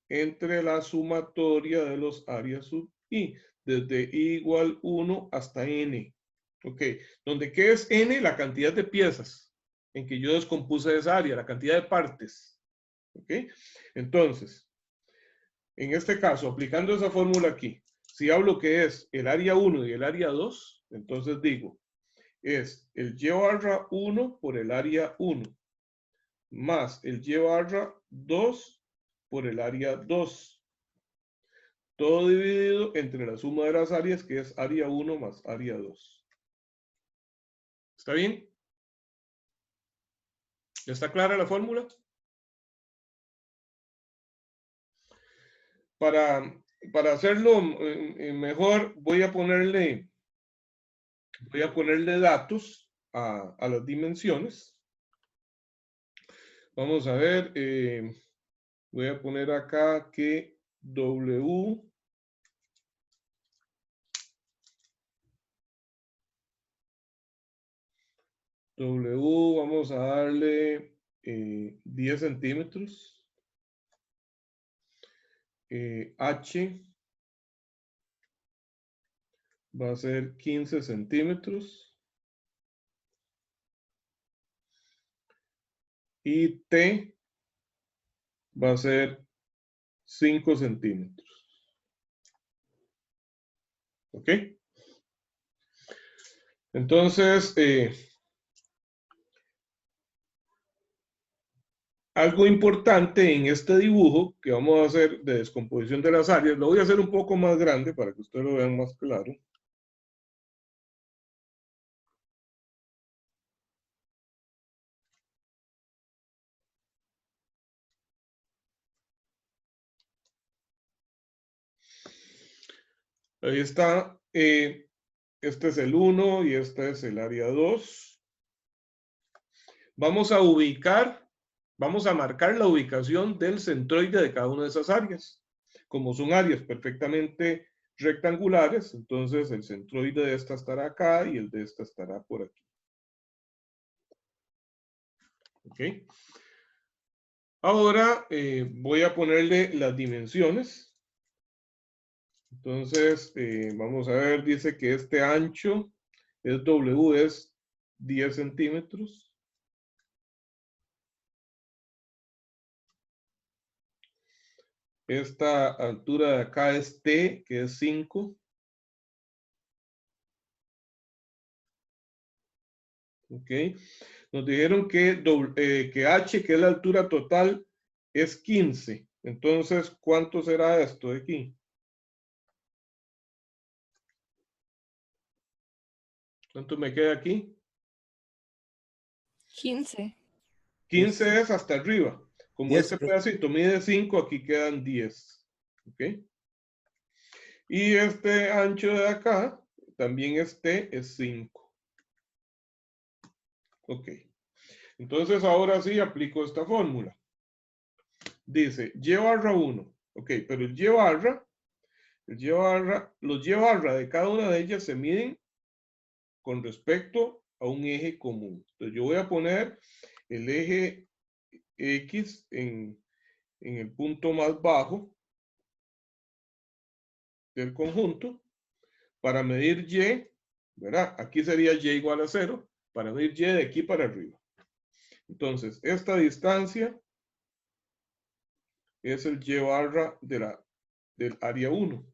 entre la sumatoria de los áreas sub I, desde I igual 1 hasta N. Ok, donde ¿qué es N? La cantidad de piezas en que yo descompuse esa área, la cantidad de partes. Ok, entonces, en este caso, aplicando esa fórmula aquí, si hablo que es el área 1 y el área 2, entonces digo, es el Y barra 1 por el área 1, más el Y barra 2 por el área 2. Todo dividido entre la suma de las áreas, que es área 1 más área 2. ¿Está bien? ¿Está clara la fórmula? Para hacerlo mejor, voy a ponerle datos a las dimensiones. Vamos a ver, voy a poner acá que W vamos a darle 10 centímetros. H va a ser 15 centímetros. Y T va a ser 5 centímetros. ¿Ok? Entonces, Algo importante en este dibujo que vamos a hacer de descomposición de las áreas, lo voy a hacer un poco más grande para que ustedes lo vean más claro. Ahí está, este es el 1 y este es el área 2. Vamos a marcar la ubicación del centroide de cada una de esas áreas. Como son áreas perfectamente rectangulares, entonces el centroide de esta estará acá y el de esta estará por aquí. ¿Ok? Ahora voy a ponerle las dimensiones. Entonces, vamos a ver, dice que este ancho es W, es 10 centímetros. Esta altura de acá es T, que es 5. Ok. Nos dijeron que H, que es la altura total, es 15. Entonces, ¿cuánto será esto de aquí? ¿Cuánto me queda aquí? 15. 15 es hasta arriba. Como 10, este profe. pedacito mide 5, aquí quedan 10. ¿Ok? Y este ancho de acá, también este es 5. Ok. Entonces, ahora sí aplico esta fórmula. Dice, Y barra 1. Ok, pero el Y barra, los Y barra de cada una de ellas se miden con respecto a un eje común. Entonces, yo voy a poner el eje X en el punto más bajo del conjunto para medir Y, ¿verdad? Aquí sería Y igual a 0, para medir Y de aquí para arriba. Entonces, esta distancia es el Y barra del área 1.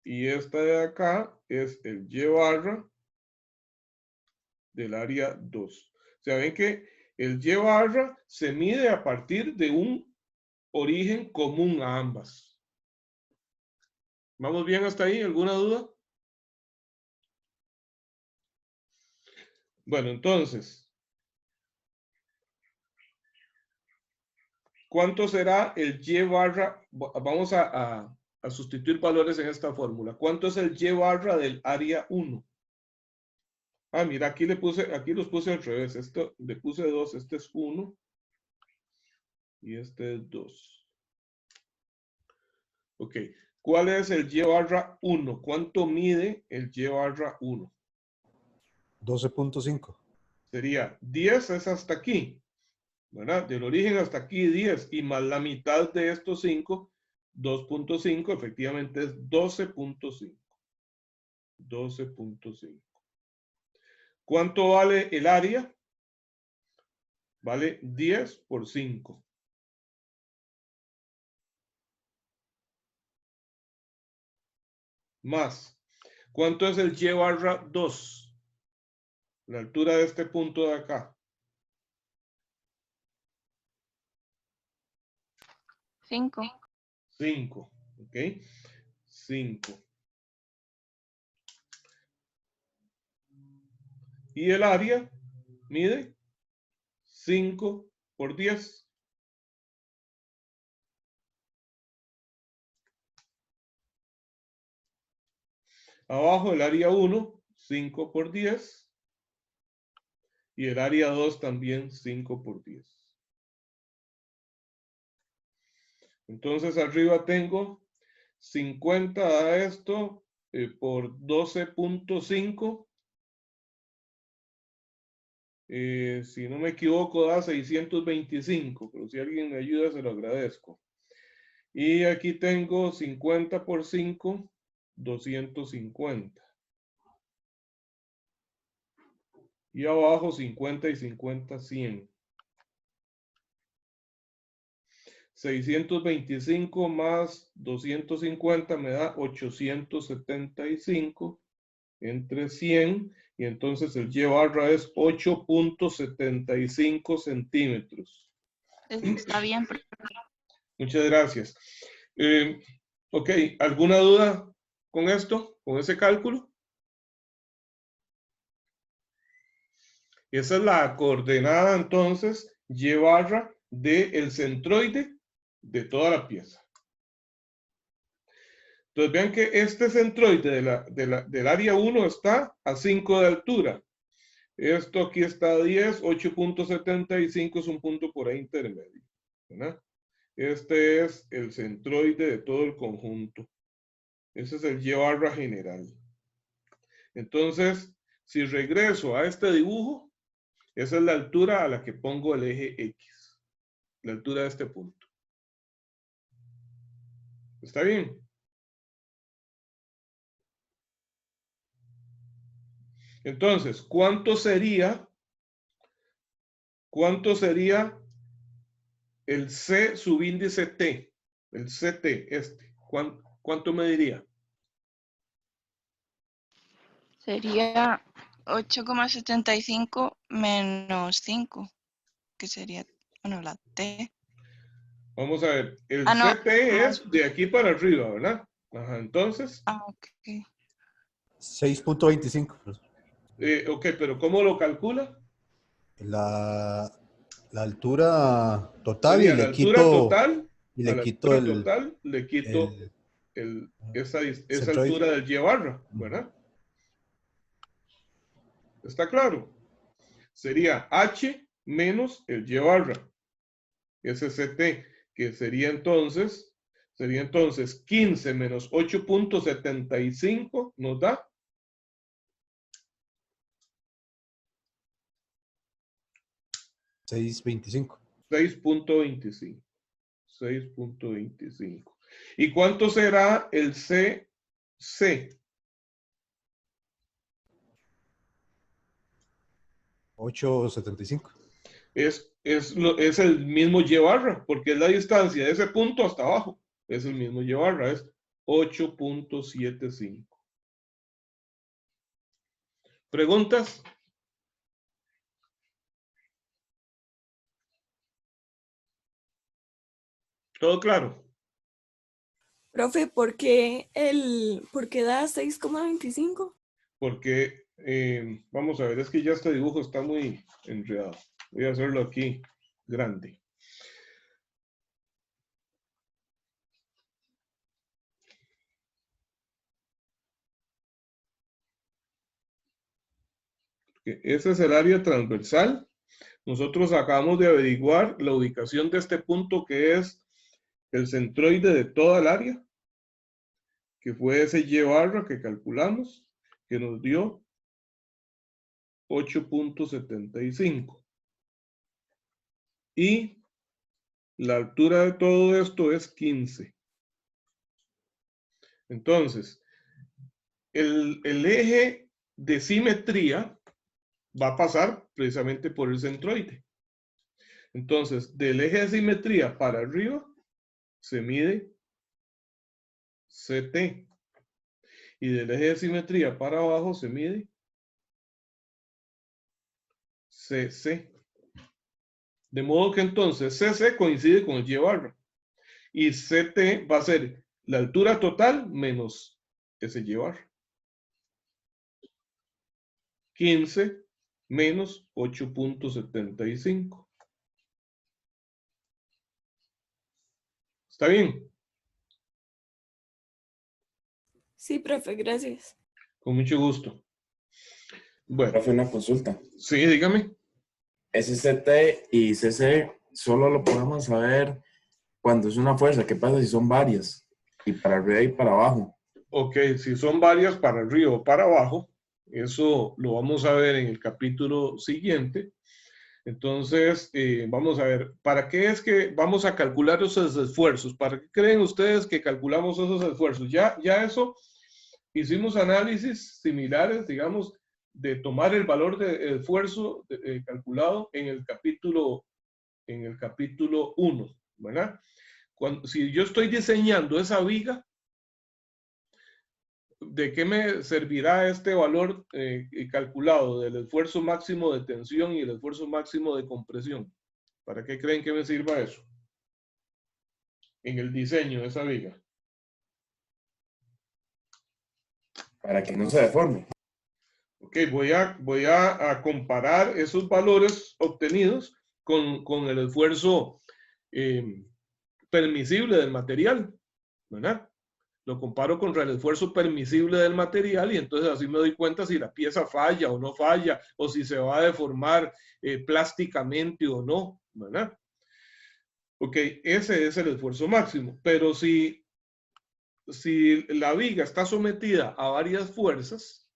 Y esta de acá es el Y barra del área 2. O sea, ven que el Y barra se mide a partir de un origen común a ambas. ¿Vamos bien hasta ahí? ¿Alguna duda? Bueno, entonces, ¿cuánto será el Y barra? Vamos a sustituir valores en esta fórmula. ¿Cuánto es el Y barra del área 1? Ah, mira, aquí los puse al revés. Esto le puse 2, este es 1 y este es 2. Ok, ¿cuál es el Y barra 1? ¿Cuánto mide el Y barra 1? 12.5. Sería 10 es hasta aquí, ¿verdad? Del origen hasta aquí 10 y más la mitad de estos 5, 2.5, efectivamente es 12.5. 12.5. ¿Cuánto vale el área? Vale 10 por 5. Más. ¿Cuánto es el Y barra 2? La altura de este punto de acá. 5. 5. ¿Ok? 5. Y el área mide 5 por 10. Abajo el área 1, 5 por 10. Y el área 2 también 5 por 10. Entonces arriba tengo 50 a esto por 12.5. Si no me equivoco da 625, pero si alguien me ayuda se lo agradezco. Y aquí tengo 50 por 5, 250. Y abajo 50 y 50, 100. 625 más 250 me da 875 entre 100 y entonces el Y barra es 8.75 centímetros. Está bien. Muchas gracias. Ok, ¿alguna duda con esto, con ese cálculo? Esa es la coordenada entonces Y barra del centroide de toda la pieza. Entonces vean que este centroide del área 1 está a 5 de altura. Esto aquí está a 10, 8.75 es un punto por ahí intermedio, ¿verdad? Este es el centroide de todo el conjunto. Ese es el Y barra general. Entonces, si regreso a este dibujo, esa es la altura a la que pongo el eje X. La altura de este punto. ¿Está bien? Entonces, ¿cuánto sería el C subíndice T? El CT, este. ¿Cuánto me diría? Sería 8,75 menos 5, que sería, bueno, la T. Vamos a ver, el Ah, no. CT es de aquí para arriba, ¿verdad? Ajá, entonces, Ah, ok. 6.25. ok, pero ¿cómo lo calcula? La altura total Sería y la le altura quito, total, y a le la quito altura total le quito esa centroide. altura del Y barra, ¿verdad? ¿Está claro? Sería H menos el Y barra, ese CT, que sería entonces 15 menos 8.75 nos da 6.25. 6.25. 6.25. ¿Y cuánto será el CC? 8.75. Es el mismo Y barra, porque es la distancia de ese punto hasta abajo. Es el mismo Y barra, es 8.75. ¿Preguntas? ¿Todo claro? Profe, ¿por qué da 6,25? Porque, vamos a ver, es que ya este dibujo está muy enredado. Voy a hacerlo aquí grande. Ese es el área transversal. Nosotros acabamos de averiguar la ubicación de este punto que es el centroide de toda el área, que fue ese Y barra que calculamos, que nos dio 8.75. Y la altura de todo esto es 15. Entonces, el eje de simetría va a pasar precisamente por el centroide. Entonces, del eje de simetría para arriba se mide CT. Y del eje de simetría para abajo se mide CC. De modo que entonces CC coincide con el Y barra. Y CT va a ser la altura total menos ese Y barra. 15 menos 8.75. ¿Está bien? Sí, profe, gracias. Con mucho gusto. Bueno, Profe, una consulta. sí, dígame. SCT y CC solo lo podemos saber cuando es una fuerza. ¿Qué pasa si son varias? Y para arriba y para abajo. Ok, si son varias para arriba o para abajo, eso lo vamos a ver en el capítulo siguiente. Entonces, vamos a ver, ¿para qué es que vamos a calcular esos esfuerzos? ¿Para qué creen ustedes que calculamos esos esfuerzos? Ya eso, hicimos análisis similares, digamos, de tomar el valor de esfuerzo calculado en el capítulo 1, ¿verdad? Si yo estoy diseñando esa viga, ¿de qué me servirá este valor calculado del esfuerzo máximo de tensión y el esfuerzo máximo de compresión? ¿Para qué creen que me sirva eso? En el diseño de esa viga. Para que no se deforme. Ok, voy a comparar esos valores obtenidos con el esfuerzo permisible del material, ¿verdad? Lo comparo contra el esfuerzo permisible del material y entonces así me doy cuenta si la pieza falla o no falla, o si se va a deformar plásticamente o no, ¿verdad? Ok, ese es el esfuerzo máximo, pero si la viga está sometida a varias fuerzas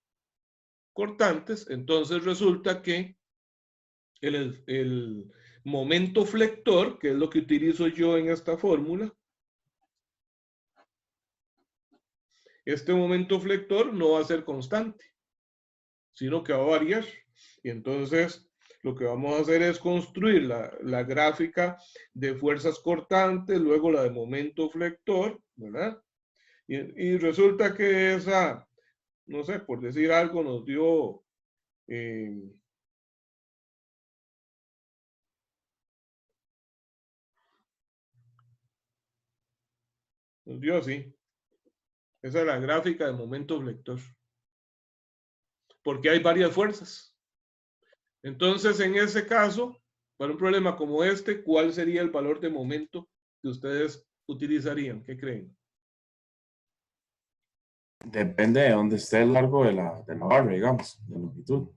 cortantes, entonces resulta que el momento flector, que es lo que utilizo yo en esta fórmula, este momento flector no va a ser constante, sino que va a variar. Y entonces lo que vamos a hacer es construir la gráfica de fuerzas cortantes, luego la de momento flector, ¿verdad? Y resulta que esa, no sé, por decir algo, nos dio así. Esa es la gráfica de momento flector. Porque hay varias fuerzas. Entonces, en ese caso, para un problema como este, ¿cuál sería el valor de momento que ustedes utilizarían? ¿Qué creen? Depende de dónde esté el largo de la barra, digamos, de longitud.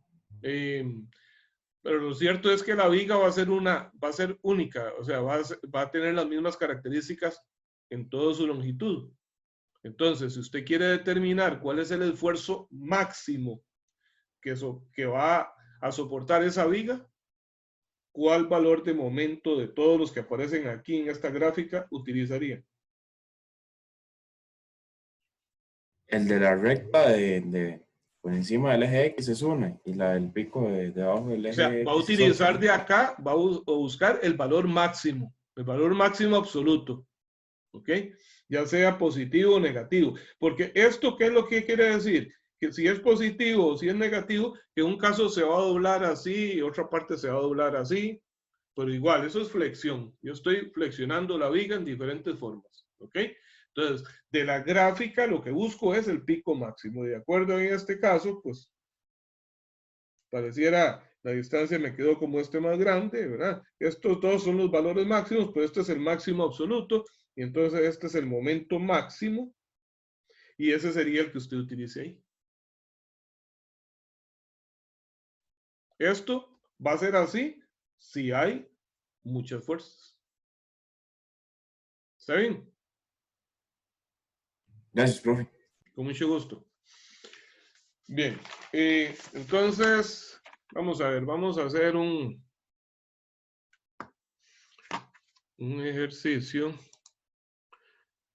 Pero lo cierto es que la viga va a ser única, o sea, va a tener las mismas características en toda su longitud. Entonces, si usted quiere determinar cuál es el esfuerzo máximo que va a soportar esa viga, ¿cuál valor de momento de todos los que aparecen aquí en esta gráfica utilizaría? El de la recta por encima del eje X es una, y la del pico debajo del O sea, eje va a X es otra. utilizar de acá, va a buscar el valor máximo absoluto. ¿Ok? Ya sea positivo o negativo. Porque esto, ¿qué es lo que quiere decir? Que si es positivo o si es negativo, que un caso se va a doblar así y otra parte se va a doblar así. Pero igual, eso es flexión. Yo estoy flexionando la viga en diferentes formas. ¿Ok? Entonces, de la gráfica lo que busco es el pico máximo. De acuerdo en este caso, pues pareciera la distancia me quedó como este más grande, ¿verdad? Estos dos son los valores máximos, pero este es el máximo absoluto, y entonces este es el momento máximo, y ese sería el que usted utilice ahí. Esto va a ser así si hay muchas fuerzas. ¿Está bien? Gracias, profe. Con mucho gusto. Bien, entonces, vamos a ver, vamos a hacer un ejercicio.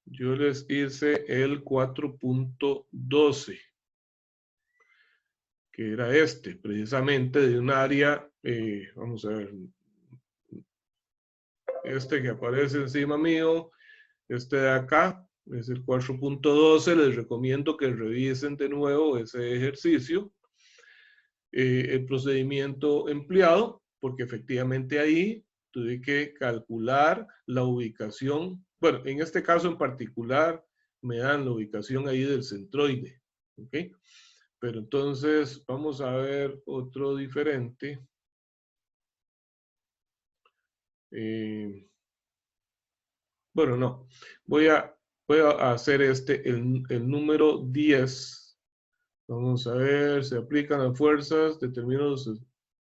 Yo les hice el 4.12, que era precisamente de un área, vamos a ver, este que aparece encima mío, este de acá, es el 4.12, les recomiendo que revisen de nuevo ese ejercicio, el procedimiento empleado, porque efectivamente ahí tuve que calcular la ubicación, bueno, en este caso en particular me dan la ubicación ahí del centroide, ¿ok? Pero entonces vamos a ver otro diferente. Bueno, no. Voy a hacer el número 10. Vamos a ver, se aplican las fuerzas, determino los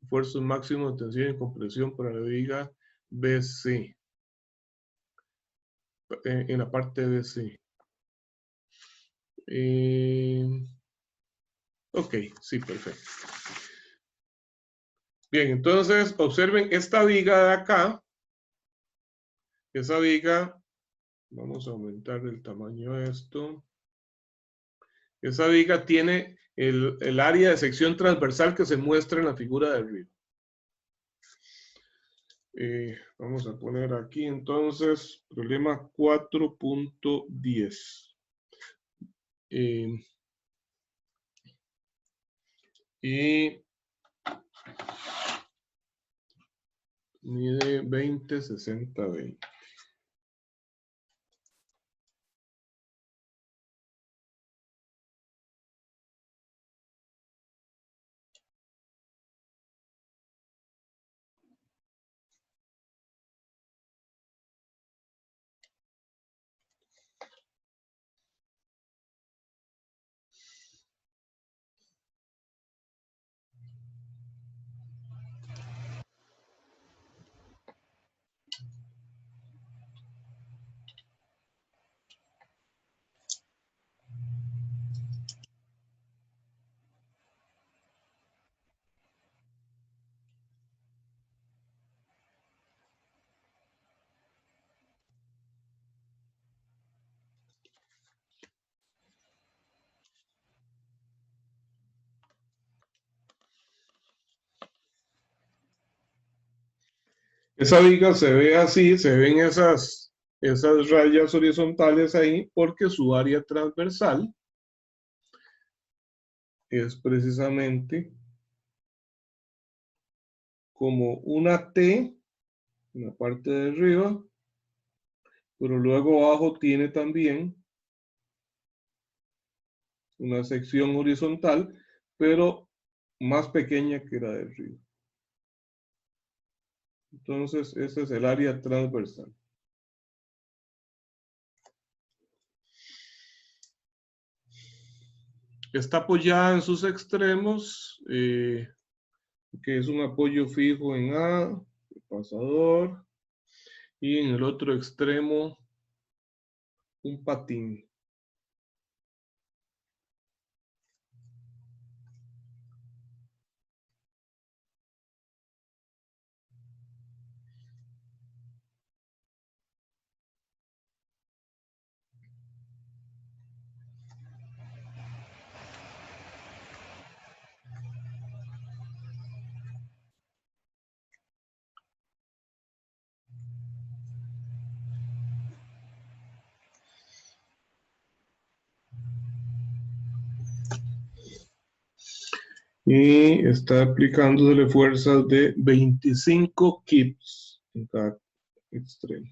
esfuerzos máximos de tensión y compresión para la viga BC. En la parte BC. Ok, sí, perfecto. Bien, entonces observen esta viga de acá. Esa viga, vamos a aumentar el tamaño de esto. Esa viga tiene el área de sección transversal que se muestra en la figura de arriba. Vamos a poner aquí entonces problema 4.10. y mide 20, 60, 20. Esa viga se ve así, se ven esas rayas horizontales ahí porque su área transversal es precisamente como una T en la parte de arriba, pero luego abajo tiene también una sección horizontal, pero más pequeña que la de arriba. Entonces, ese es el área transversal. Está apoyada en sus extremos, que es un apoyo fijo en A, el pasador, y en el otro extremo, un patín. Y está aplicándole fuerzas de 25 kips en cada extremo.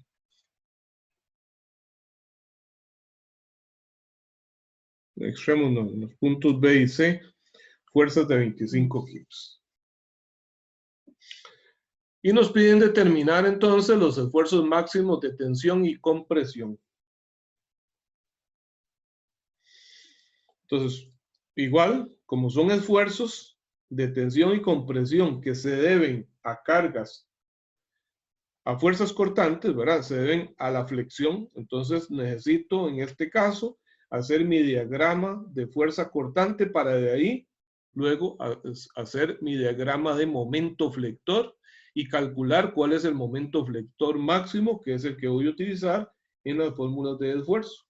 Extremos no, en los puntos B y C, fuerzas de 25 kips. Y nos piden determinar entonces los esfuerzos máximos de tensión y compresión. Entonces, igual, como son esfuerzos de tensión y compresión que se deben a cargas, a fuerzas cortantes, ¿verdad? Se deben a la flexión. Entonces necesito, en este caso, hacer mi diagrama de fuerza cortante para de ahí, luego hacer mi diagrama de momento flector y calcular cuál es el momento flector máximo, que es el que voy a utilizar en las fórmulas de esfuerzo.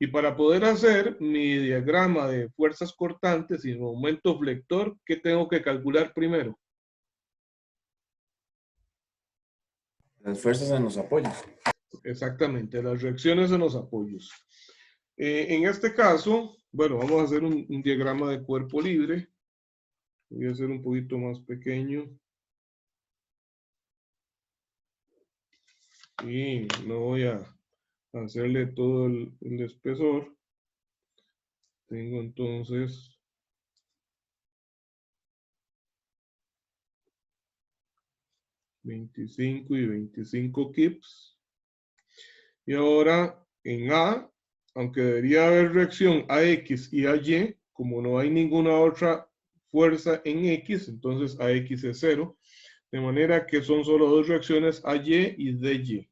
Y para poder hacer mi diagrama de fuerzas cortantes y momento flector, ¿qué tengo que calcular primero? Las fuerzas en los apoyos. Exactamente, las reacciones en los apoyos. En este caso, bueno, vamos a hacer un diagrama de cuerpo libre. Voy a hacer un poquito más pequeño. Y no voy a hacerle todo el espesor. Tengo entonces 25 y 25 kips. Y ahora en A, aunque debería haber reacción a X y a Y, como no hay ninguna otra fuerza en X, entonces AX es 0. De manera que son solo dos reacciones AY y DY.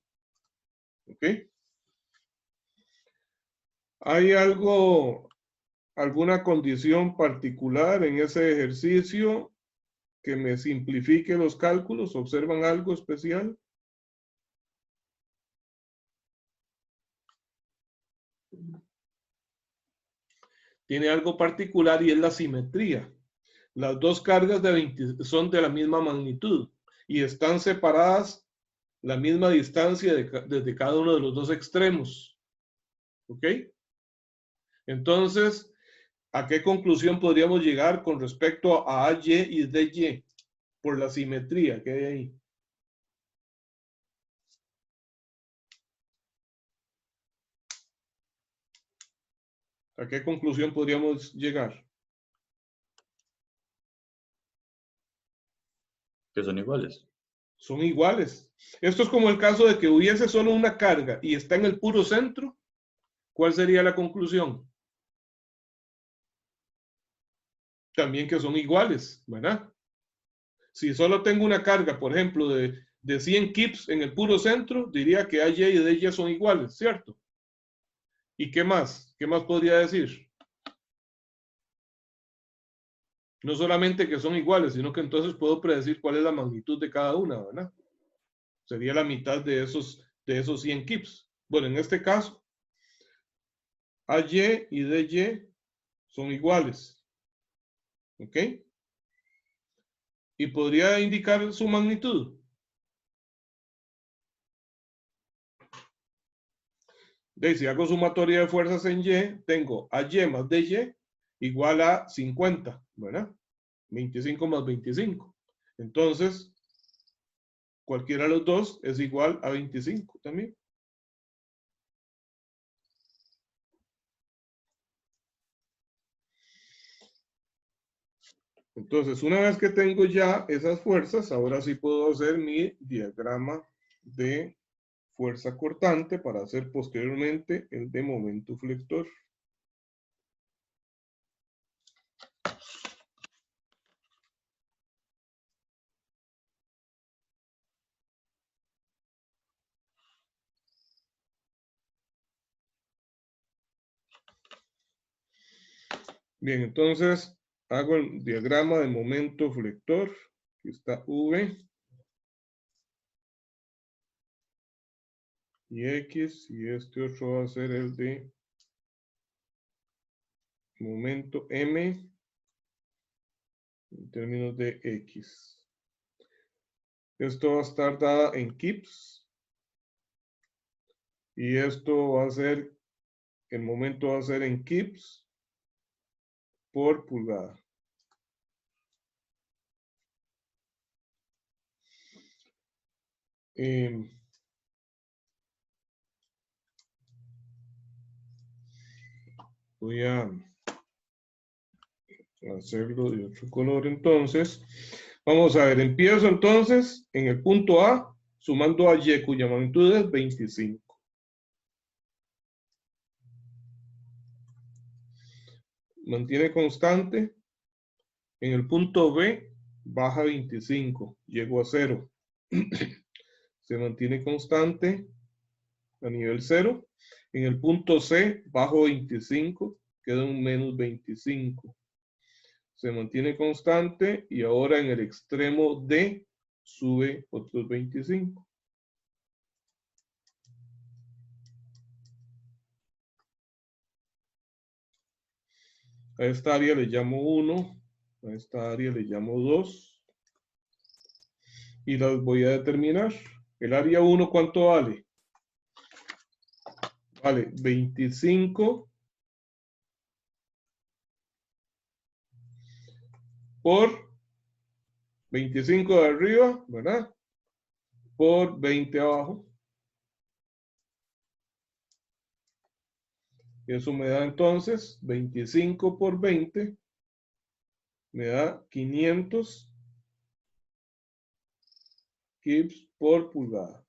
¿Ok? ¿Hay alguna condición particular en ese ejercicio que me simplifique los cálculos? ¿Observan algo especial? Tiene algo particular y es la simetría. Las dos cargas son de la misma magnitud y están separadas la misma distancia desde cada uno de los dos extremos. ¿Ok? Entonces, ¿A qué conclusión podríamos llegar con respecto a AY y DY? Por la simetría que hay ahí. ¿A qué conclusión podríamos llegar? Que son iguales. Son iguales. Esto es como el caso de que hubiese solo una carga y está en el puro centro. ¿Cuál sería la conclusión? También que son iguales, ¿verdad? Si solo tengo una carga, por ejemplo, de 100 kips en el puro centro, diría que AY y DY son iguales, ¿cierto? ¿Y qué más? ¿Qué más podría decir? No solamente que son iguales, sino que entonces puedo predecir cuál es la magnitud de cada una, ¿verdad? Sería la mitad de esos 100 kips. Bueno, en este caso, AY y DY son iguales. ¿Ok? Y podría indicar su magnitud. Si hago sumatoria de fuerzas en Y, tengo AY más DY igual a 50, ¿verdad? 25 más 25. Entonces, cualquiera de los dos es igual a 25 también. Entonces, una vez que tengo ya esas fuerzas, ahora sí puedo hacer mi diagrama de fuerza cortante para hacer posteriormente el de momento flector. Bien, entonces hago el diagrama de momento flector. Aquí está V y X, y este otro va a ser el de momento M en términos de X. Esto va a estar dada en kips y esto va a ser, el momento va a ser en kips por pulgada. Voy a hacerlo de otro color entonces. Vamos a ver, empiezo entonces en el punto A, sumando a Y, cuya magnitud es 25. Mantiene constante. En el punto B, baja 25, llego a 0. Se mantiene constante a nivel 0. En el punto C, bajo 25, queda un menos 25. Se mantiene constante y ahora en el extremo D sube otros 25. A esta área le llamo 1, a esta área le llamo 2 y las voy a determinar. El área 1, ¿cuánto vale? Vale 25 por 25 de arriba, ¿verdad? Por 20 abajo. Eso me da entonces 25 por 20, me da 500 kips por pulgada.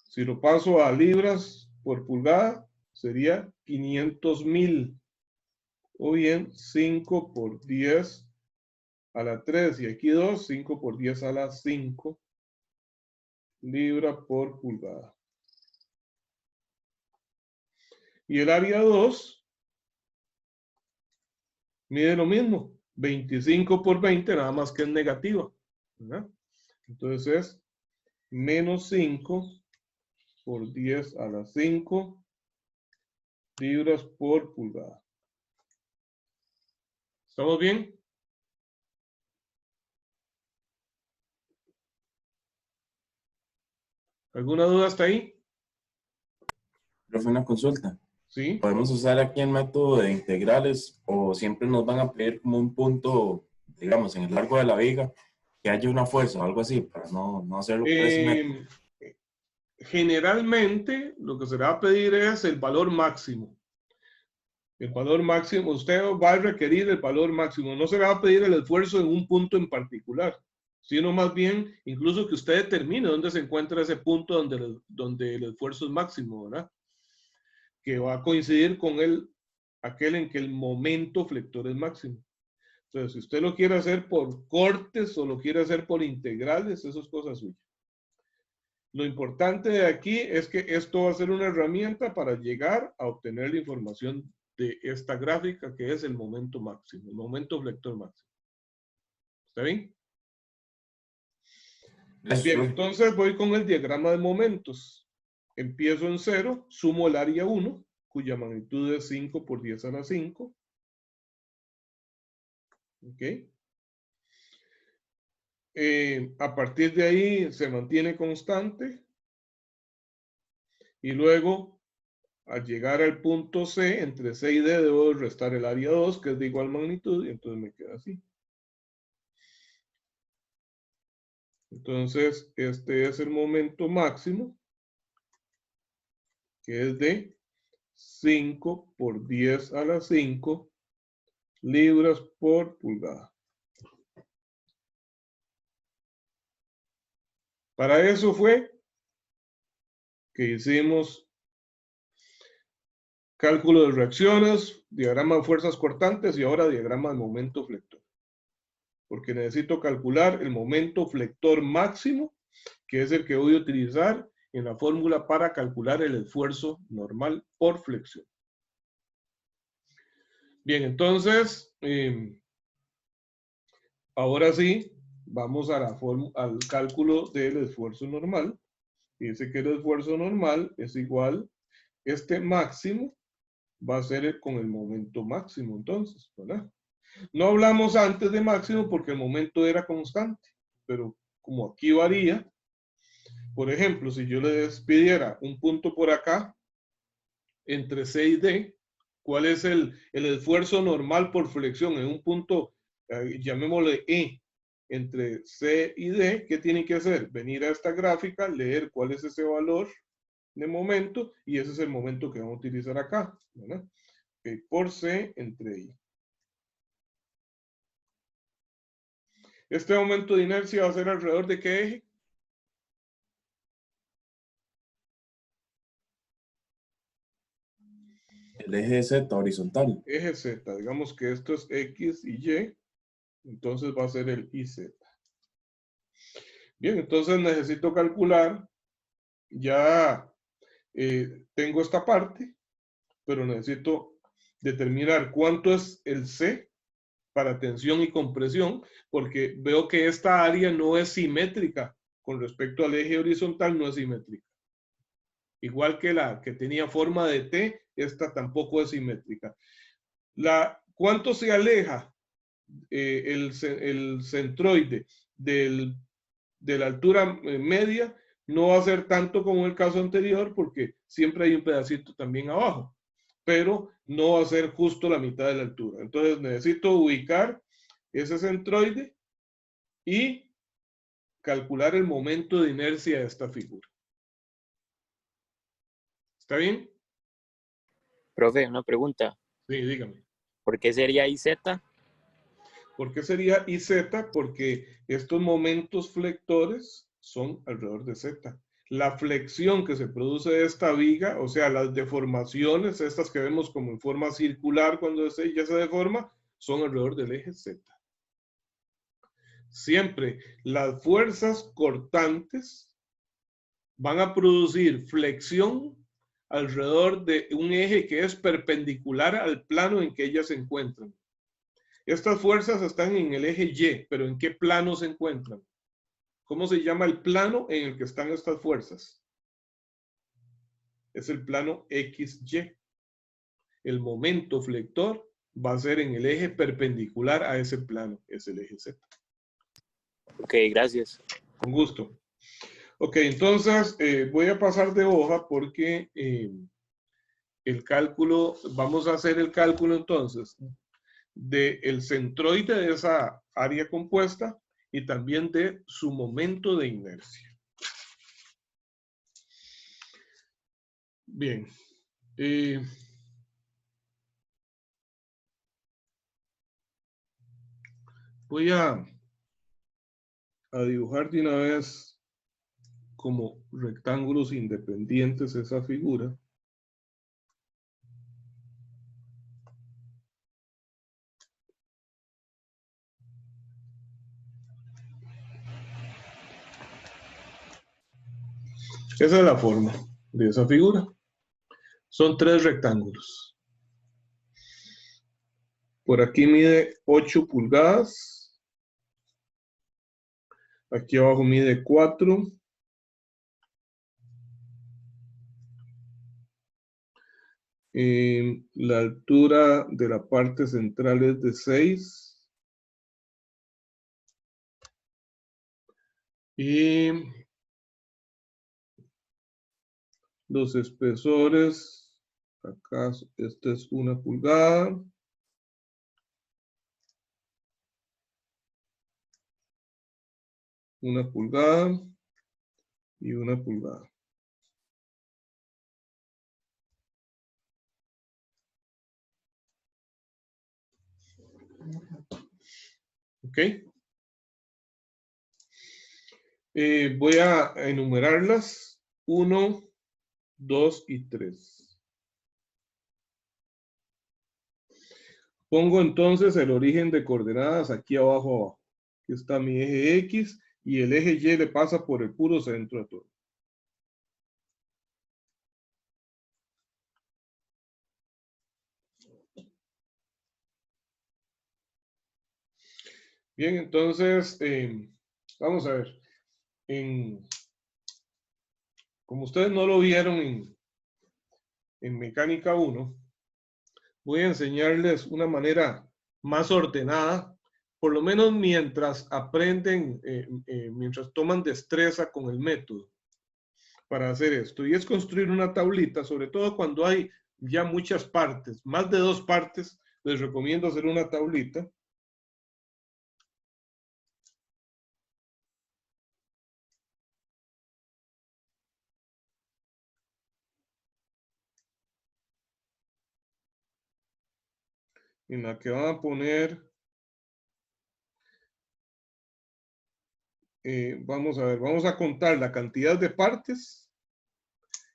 Si lo paso a libras por pulgada, sería 500,000. O bien 5 por 10 a la 3 y aquí 2, 5 por 10 a la 5 libra por pulgada. Y el área 2 mide lo mismo, 25 por 20, nada más que es negativa, ¿verdad? Entonces es menos 5 por 10 a la 5 libras por pulgada. ¿Estamos bien? ¿Alguna duda hasta ahí? Pero fue una consulta. ¿Sí? ¿Podemos usar aquí el método de integrales o siempre nos van a pedir como un punto, digamos, en el largo de la viga, que haya una fuerza o algo así, para no hacerlo por ese método? Generalmente lo que se le va a pedir es el valor máximo. El valor máximo, usted va a requerir el valor máximo, no se le va a pedir el esfuerzo en un punto en particular, sino más bien incluso que usted determine dónde se encuentra ese punto donde el esfuerzo es máximo, ¿verdad? Que va a coincidir con aquel en que el momento flector es máximo. Entonces, si usted lo quiere hacer por cortes o lo quiere hacer por integrales, eso es cosa suya. Lo importante de aquí es que esto va a ser una herramienta para llegar a obtener la información de esta gráfica que es el momento máximo, el momento flector máximo. ¿Está bien? Bien, entonces voy con el diagrama de momentos. Empiezo en 0, sumo el área 1, cuya magnitud es 5 por 10 a la 5. ¿Ok? A partir de ahí se mantiene constante. Y luego, al llegar al punto C, entre C y D, debo restar el área 2, que es de igual magnitud, y entonces me queda así. Entonces, este es el momento máximo, que es de 5 por 10 a la 5 libras por pulgada. Para eso fue que hicimos cálculo de reacciones, diagrama de fuerzas cortantes y ahora diagrama de momento flector. Porque necesito calcular el momento flector máximo, que es el que voy a utilizar en la fórmula para calcular el esfuerzo normal por flexión. Bien, entonces, ahora sí, vamos a al cálculo del esfuerzo normal. Dice que el esfuerzo normal es igual, este máximo va a ser con el momento máximo, entonces, ¿verdad? No hablamos antes de máximo porque el momento era constante, pero como aquí varía, por ejemplo, si yo le despidiera un punto por acá, entre C y D, ¿cuál es el esfuerzo normal por flexión en un punto, llamémosle E, entre C y D? ¿Qué tienen que hacer? Venir a esta gráfica, leer cuál es ese valor de momento, y ese es el momento que vamos a utilizar acá, ¿verdad? Okay, por C entre I. Este momento de inercia va a ser alrededor de ¿qué eje? El eje Z horizontal. Eje Z. Digamos que esto es X y Y. Entonces va a ser el IZ. Bien, entonces necesito calcular. Ya tengo esta parte, pero necesito determinar cuánto es el C para tensión y compresión, porque veo que esta área no es simétrica con respecto al eje horizontal, no es simétrica. Igual que la que tenía forma de T, esta tampoco es simétrica. ¿Cuánto se aleja el centroide de la altura media? No va a ser tanto como el caso anterior, porque siempre hay un pedacito también abajo, pero no va a ser justo la mitad de la altura. Entonces necesito ubicar ese centroide y calcular el momento de inercia de esta figura. ¿Está bien? Profe, una pregunta. Sí, dígame. ¿Por qué sería IZ? ¿Por qué sería IZ? Porque estos momentos flectores son alrededor de Z. La flexión que se produce de esta viga, o sea, las deformaciones, estas que vemos como en forma circular cuando ya se deforma, son alrededor del eje Z. Siempre las fuerzas cortantes van a producir flexión alrededor de un eje que es perpendicular al plano en que ellas se encuentran. Estas fuerzas están en el eje Y, pero ¿en qué plano se encuentran? ¿Cómo se llama el plano en el que están estas fuerzas? Es el plano XY. El momento flector va a ser en el eje perpendicular a ese plano, es el eje Z. Ok, gracias. Con gusto. Ok, entonces voy a pasar de hoja porque el cálculo, vamos a hacer el cálculo entonces del centroide de esa área compuesta y también de su momento de inercia. Bien. Voy a dibujar de una vez como rectángulos independientes esa figura. Esa es la forma de esa figura. Son 3 rectángulos. Por aquí mide 8 pulgadas. Aquí abajo mide 4. La altura de la parte central es de 6. Y los espesores, acá esta es 1 pulgada. Una pulgada y 1 pulgada. ¿Ok? Voy a enumerarlas. 1, 2 y 3. Pongo entonces el origen de coordenadas aquí abajo. Aquí está mi eje X y el eje Y le pasa por el puro centro a todo. Bien, entonces, vamos a ver. Como ustedes no lo vieron en Mecánica 1, voy a enseñarles una manera más ordenada, por lo menos mientras aprenden, mientras toman destreza con el método para hacer esto. Y es construir una tablita, sobre todo cuando hay ya muchas partes, más de 2 partes, les recomiendo hacer una tablita. En la que van a poner, vamos a ver, vamos a contar la cantidad de partes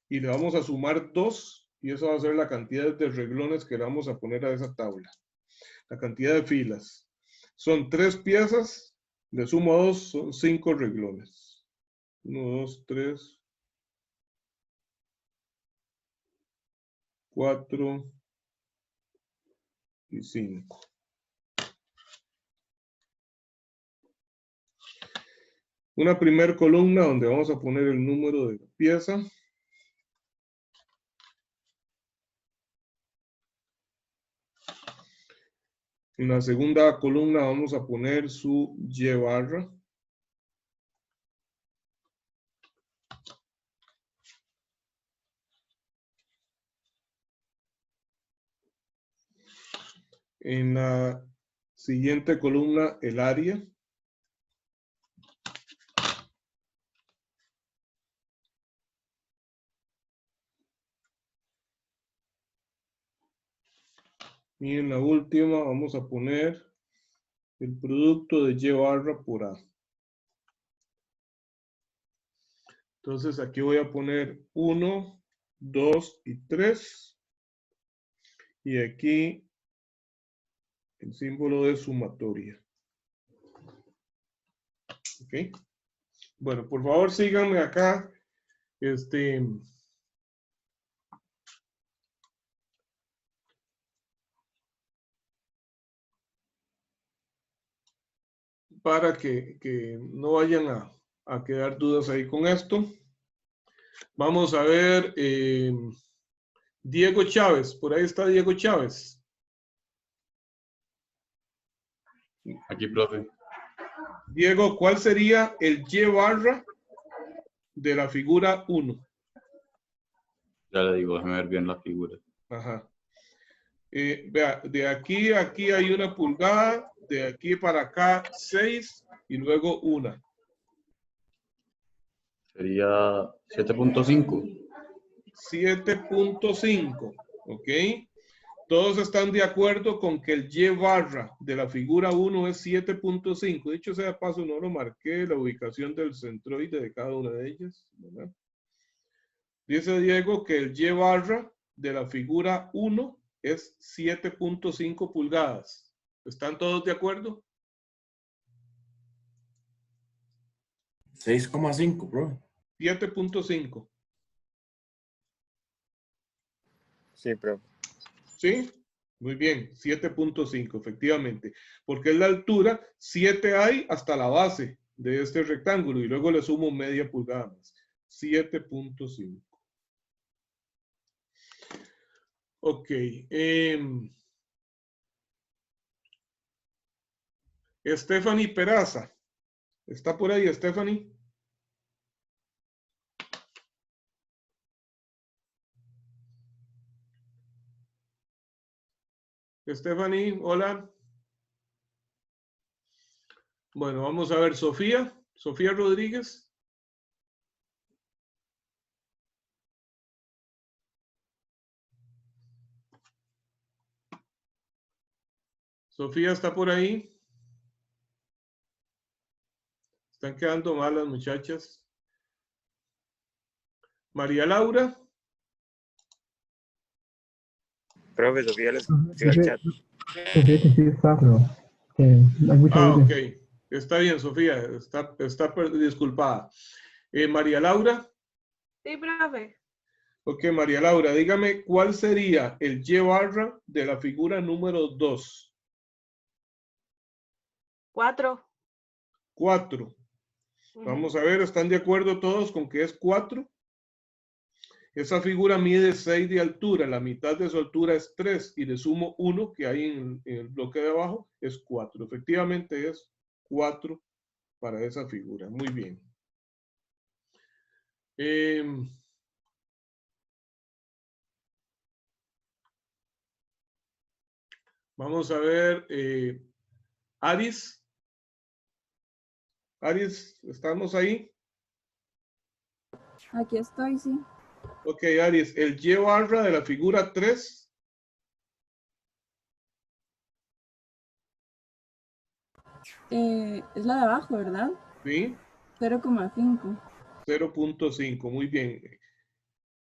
y le vamos a sumar 2 y eso va a ser la cantidad de renglones que le vamos a poner a esa tabla. La cantidad de filas. Son 3 piezas, le sumo 2, son 5 renglones. 1, 2, 3, 4 y 5. Una primera columna donde vamos a poner el número de la pieza. En la segunda columna vamos a poner su Y barra. En la siguiente columna el área. Y en la última vamos a poner el producto de Y barra por A. Entonces aquí voy a poner 1, 2 y 3. Y aquí el símbolo de sumatoria. ¿Ok? Bueno, por favor síganme acá. Para que no vayan a quedar dudas ahí con esto. Vamos a ver, Diego Chávez, por ahí está Diego Chávez. Aquí, profe. Diego, ¿cuál sería el Y barra de la figura 1? Ya le digo, déjame ver bien la figura. Ajá. Vea, de aquí a aquí hay 1 pulgada, de aquí para acá 6 y luego 1. Sería 7.5. 7.5, ¿ok? Todos están de acuerdo con que el Y barra de la figura 1 es 7.5. Dicho sea de paso, no lo marqué, la ubicación del centroide de cada una de ellas, ¿verdad? Dice Diego que el Y barra de la figura 1 es 7.5 pulgadas. ¿Están todos de acuerdo? 6,5, bro. 7.5. Sí, profe. ¿Sí? Muy bien, 7.5, efectivamente. Porque es la altura, 7 hay hasta la base de este rectángulo y luego le sumo media pulgada más. 7.5. Ok. Stephanie Peraza. ¿Está por ahí, Stephanie? Stephanie, hola. Bueno, vamos a ver, Sofía. Sofía Rodríguez. Sofía está por ahí. Están quedando mal las muchachas. María Laura. Profe, Sofía les escribió al chat. Sofía que sí está, pero hay mucha Ok. bulla. Está bien, Sofía. Está disculpada. María Laura. Sí, profe. Ok, María Laura, dígame cuál sería el Y barra de la figura número 2. 4. 4. Vamos a ver, ¿están de acuerdo todos con que es 4? Esa figura mide 6 de altura, la mitad de su altura es 3 y le sumo 1 que hay en el bloque de abajo, es 4. Efectivamente es 4 para esa figura. Muy bien. Vamos a ver, Aris. Aris, ¿estamos ahí? Aquí estoy, sí. Ok, Aris, el Y barra de la figura 3. Es la de abajo, ¿verdad? Sí. 0,5. 0.5, muy bien.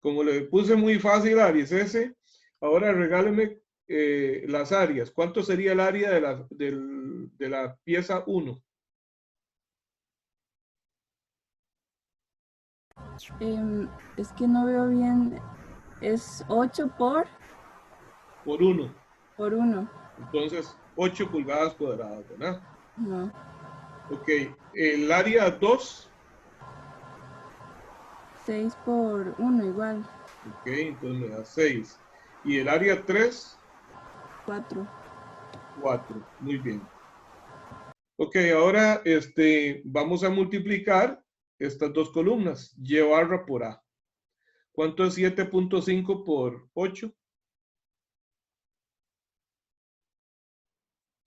Como le puse muy fácil, Aris, ese, ahora regáleme las áreas. ¿Cuánto sería el área de la pieza 1? Es que no veo bien. Es 8 por... Por 1. Por 1. Entonces, 8 pulgadas cuadradas, ¿verdad? No. Ok, el área 2. 6 por 1 igual. Ok, entonces me da 6. Y el área 3. 4. 4, muy bien. Ok, ahora vamos a multiplicar estas dos columnas, Y barra por A. ¿Cuánto es 7.5 por 8?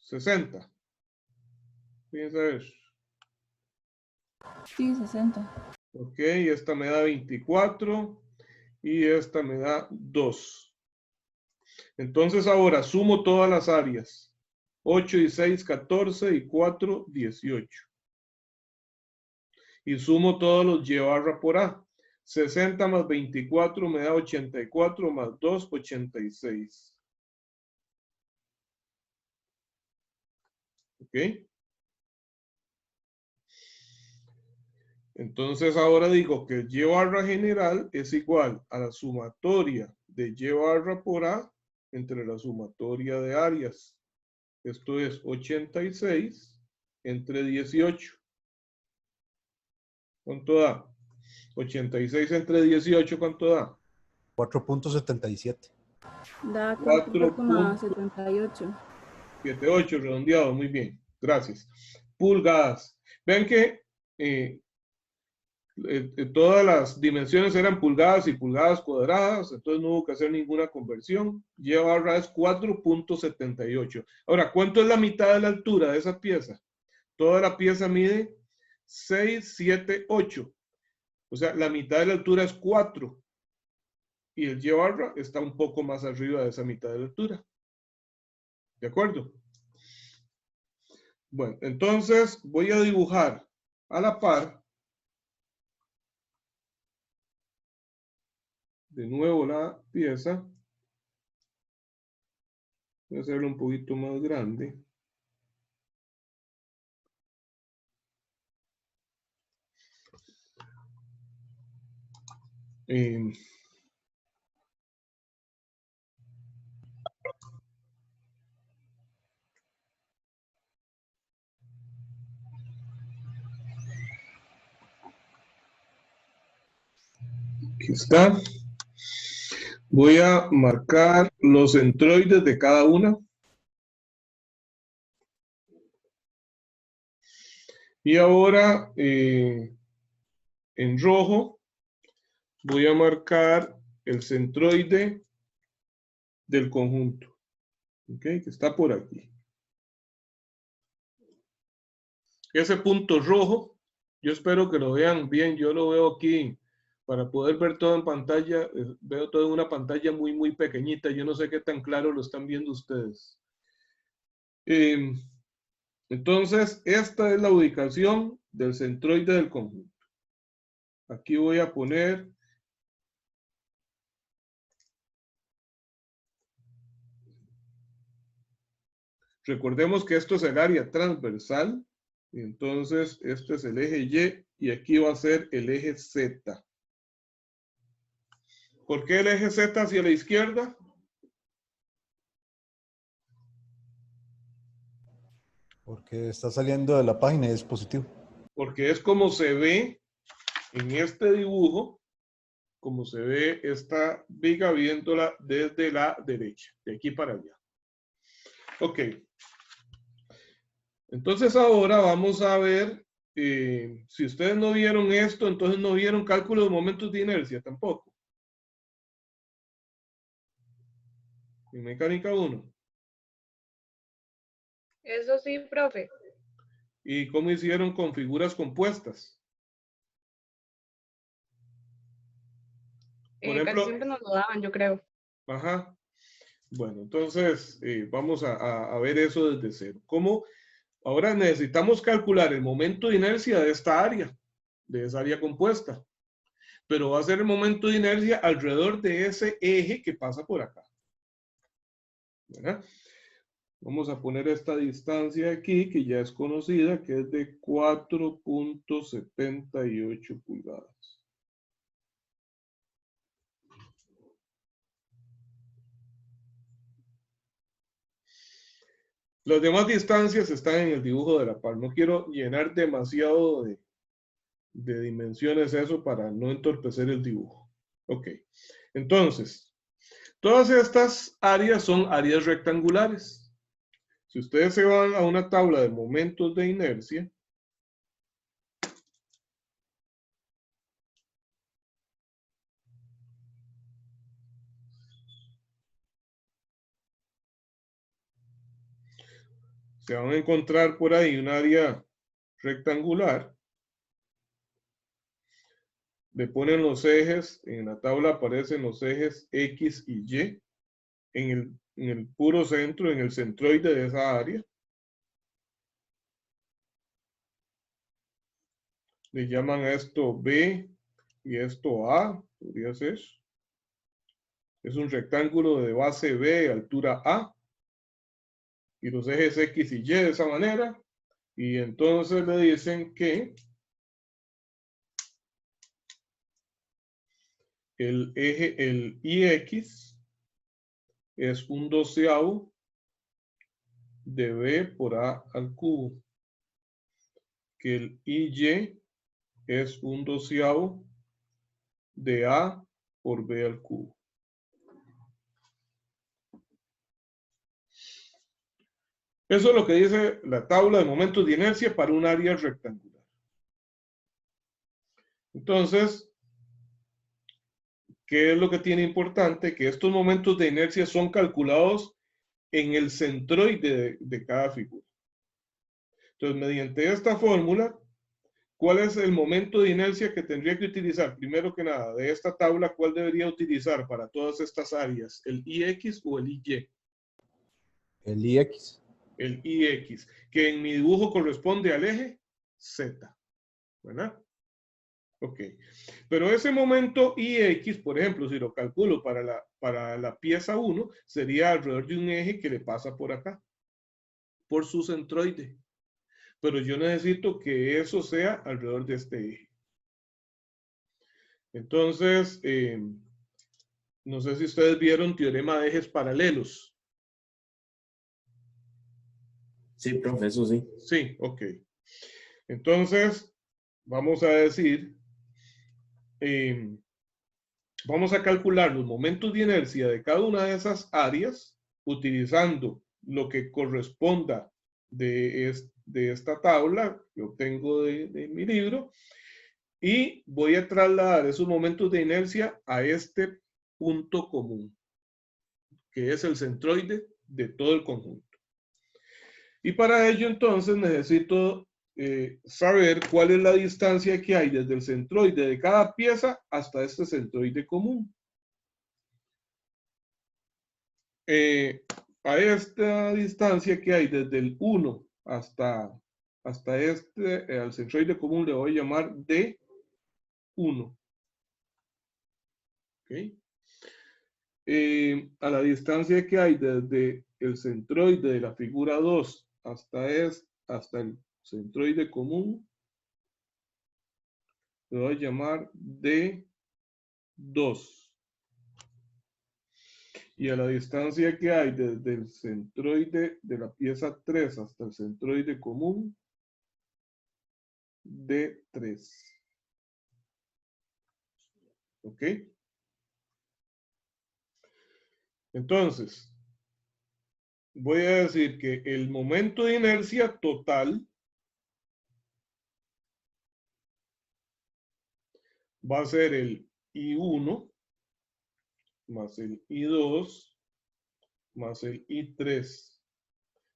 60. Piensa ver. Sí, 60. Ok, esta me da 24 y esta me da 2. Entonces ahora sumo todas las áreas. 8 y 6, 14 y 4, 18. Y sumo todos los Y barra por A. 60 más 24 me da 84 más 2, 86. ¿Ok? Entonces ahora digo que el Y barra general es igual a la sumatoria de Y barra por A entre la sumatoria de áreas. Esto es 86 entre 18. ¿Cuánto da? 86 entre 18, ¿cuánto da? 4.77. Da 4,78. 78, redondeado, muy bien, gracias. Pulgadas. Ven que Todas las dimensiones eran pulgadas y pulgadas cuadradas, entonces no hubo que hacer ninguna conversión. Y barra es 4.78. Ahora, ¿cuánto es la mitad de la altura de esa pieza? Toda la pieza mide 6, 7, 8. O sea, la mitad de la altura es 4. Y el Y barra está un poco más arriba de esa mitad de la altura. ¿De acuerdo? Bueno, entonces voy a dibujar a la par de nuevo la pieza. Voy a hacerlo un poquito más grande. Aquí está. Voy a marcar los centroides de cada una. Y ahora en rojo voy a marcar el centroide del conjunto. ¿Ok? Que está por aquí. Ese punto rojo, yo espero que lo vean bien. Yo lo veo aquí para poder ver todo en pantalla. Veo todo en una pantalla muy, muy pequeñita. Yo no sé qué tan claro lo están viendo ustedes. Entonces, esta es la ubicación del centroide del conjunto. Aquí voy a poner recordemos que esto es el área transversal. Y entonces, este es el eje Y y aquí va a ser el eje Z. ¿Por qué el eje Z hacia la izquierda? Porque está saliendo de la página y es positivo. Porque es como se ve en este dibujo, como se ve esta viga viéndola desde la derecha, de aquí para allá. Ok. Entonces ahora vamos a ver, si ustedes no vieron esto, entonces no vieron cálculo de momentos de inercia tampoco. En mecánica 1. Eso sí, profe. ¿Y cómo hicieron con figuras compuestas? Por ejemplo, Casi siempre nos lo daban, yo creo. Ajá. Bueno, entonces vamos a ver eso desde cero. ¿Cómo? Ahora necesitamos calcular el momento de inercia de esta área, de esa área compuesta. Pero va a ser el momento de inercia alrededor de ese eje que pasa por acá. ¿Verdad? Vamos a poner esta distancia aquí, que ya es conocida, que es de 4.78 pulgadas. Las demás distancias están en el dibujo de la par. No quiero llenar demasiado de dimensiones eso para no entorpecer el dibujo. Ok. Entonces, todas estas áreas son áreas rectangulares. Si ustedes se van a una tabla de momentos de inercia, se van a encontrar por ahí un área rectangular. Le ponen los ejes, en la tabla aparecen los ejes X y Y en el puro centro, en el centroide de esa área. Le llaman a esto B y esto A, podría ser. Es un rectángulo de base B, altura A. Y los ejes X y Y de esa manera. Y entonces le dicen que el IX es un doceavo de B por A al cubo. Que el IY es un doceavo de A por B al cubo. Eso es lo que dice la tabla de momentos de inercia para un área rectangular. Entonces, ¿qué es lo que tiene importante? Que estos momentos de inercia son calculados en el centroide de cada figura. Entonces, mediante esta fórmula, ¿cuál es el momento de inercia que tendría que utilizar? Primero que nada, de esta tabla, ¿cuál debería utilizar para todas estas áreas? ¿El IX o el IY? El IX. El IX, que en mi dibujo corresponde al eje Z. ¿Verdad? Ok. Pero ese momento IX, por ejemplo, si lo calculo para la pieza 1, sería alrededor de un eje que le pasa por acá, por su centroide. Pero yo necesito que eso sea alrededor de este eje. Entonces, no sé si ustedes vieron teorema de ejes paralelos. Sí, profe, eso sí. Sí, ok. Entonces, vamos a decir, vamos a calcular los momentos de inercia de cada una de esas áreas utilizando lo que corresponda de esta tabla que obtengo de mi libro, y voy a trasladar esos momentos de inercia a este punto común, que es el centroide de todo el conjunto. Y para ello entonces necesito saber cuál es la distancia que hay desde el centroide de cada pieza hasta este centroide común. A esta distancia que hay desde el 1 hasta al centroide común le voy a llamar D1. ¿Okay? A la distancia que hay desde el centroide de la figura 2 hasta el centroide común, le voy a llamar D2. Y a la distancia que hay desde el centroide de la pieza 3 hasta el centroide común, D3. ¿Ok? Entonces, voy a decir que el momento de inercia total va a ser el I1 más el I2 más el I3,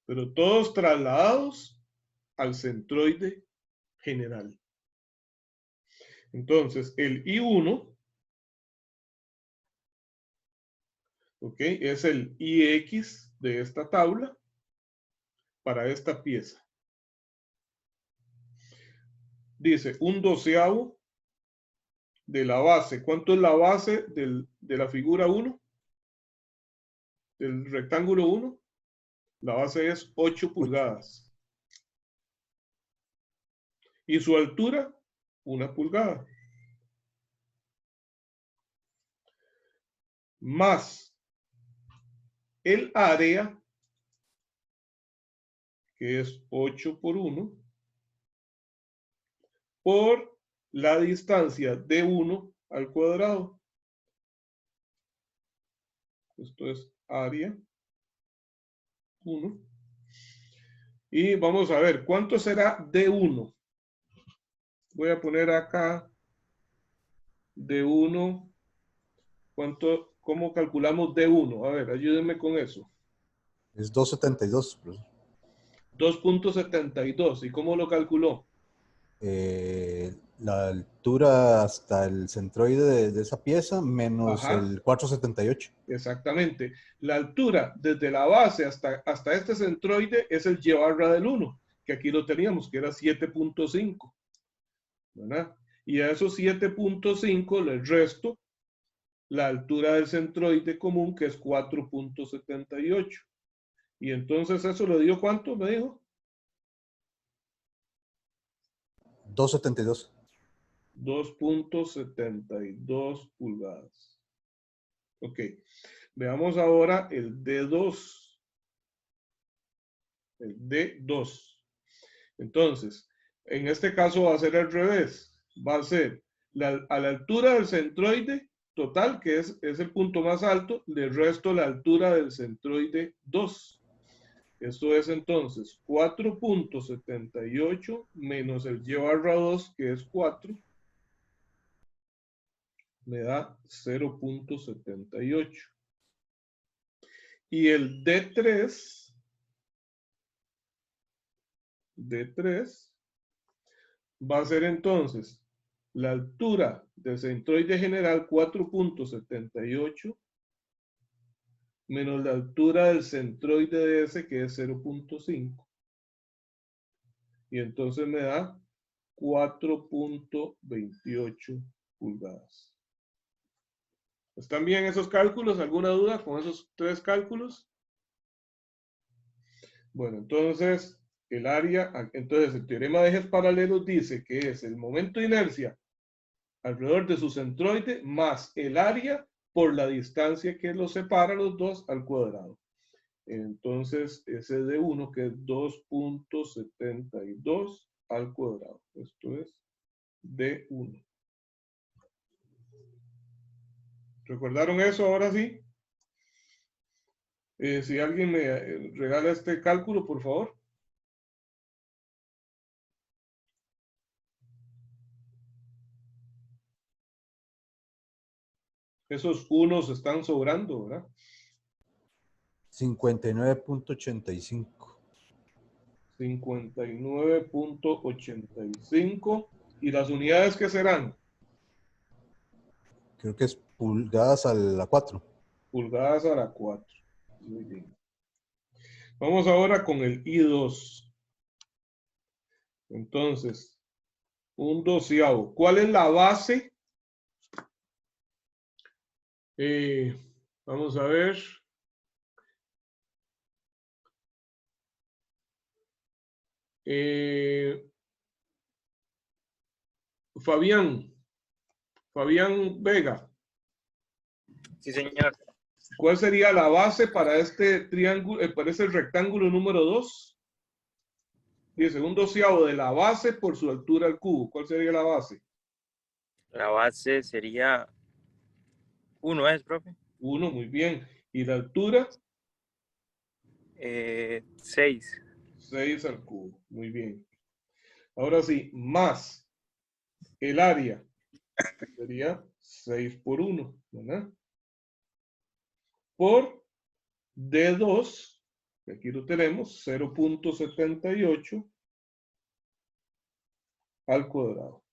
pero todos trasladados al centroide general. Entonces, el I1, ¿ok? Es el IX de esta tabla para esta pieza. Dice 1/12 de la base. ¿Cuánto es la base de la figura 1? Del rectángulo 1. La base es 8 pulgadas. Y su altura, 1 pulgada. Más el área, que es 8 por 1, por la distancia de 1 al cuadrado. Esto es área 1. Y vamos a ver, ¿cuánto será D1? Voy a poner acá D1. ¿Cómo calculamos D1? A ver, ayúdenme con eso. Es 2.72. 2.72. ¿Y cómo lo calculó? La altura hasta el centroide de esa pieza menos Ajá. el 4.78. Exactamente. La altura desde la base hasta este centroide es el y/1, que aquí lo teníamos, que era 7.5. ¿Verdad? Y a esos 7.5 le resto la altura del centroide común, que es 4.78. Y entonces eso le dio ¿cuánto? Me dijo. 2.72. 2.72 pulgadas. Ok. Veamos ahora el D2. El D2. Entonces, en este caso va a ser al revés. Va a ser a la altura del centroide total, que es el punto más alto, le resto la altura del centroide 2. Esto es entonces 4.78 menos el y/2, que es 4, me da 0.78. Y el D3 va a ser entonces la altura del centroide general 4.78 menos la altura del centroide de S, que es 0.5. Y entonces me da 4.28 pulgadas. ¿Están bien esos cálculos? ¿Alguna duda con esos tres cálculos? Bueno, entonces el área, entonces el teorema de ejes paralelos dice que es el momento de inercia alrededor de su centroide más el área por la distancia que los separa los dos al cuadrado. Entonces ese D1 que es 2.72 al cuadrado. Esto es D1. ¿Recordaron eso ahora sí? Si alguien me regala este cálculo, por favor. Esos unos están sobrando, ¿verdad? 59.85. 59.85. ¿Y las unidades qué serán? Creo que es pulgadas a la 4. Pulgadas a la 4. Muy bien. Vamos ahora con el I2. Entonces, un doceavo. ¿Cuál es la base? Vamos a ver. Fabián Vega. Sí, señor. ¿Cuál sería la base para este triángulo, para este rectángulo número 2? Dice, un doceavo de la base por su altura al cubo. ¿Cuál sería la base? La base sería 1, ¿es, profe? 1, muy bien. ¿Y la altura? 6. 6 al cubo. Muy bien. Ahora sí, más el área. Sería 6 por 1, ¿verdad? Por D2, que aquí lo tenemos, 0.78 al cuadrado.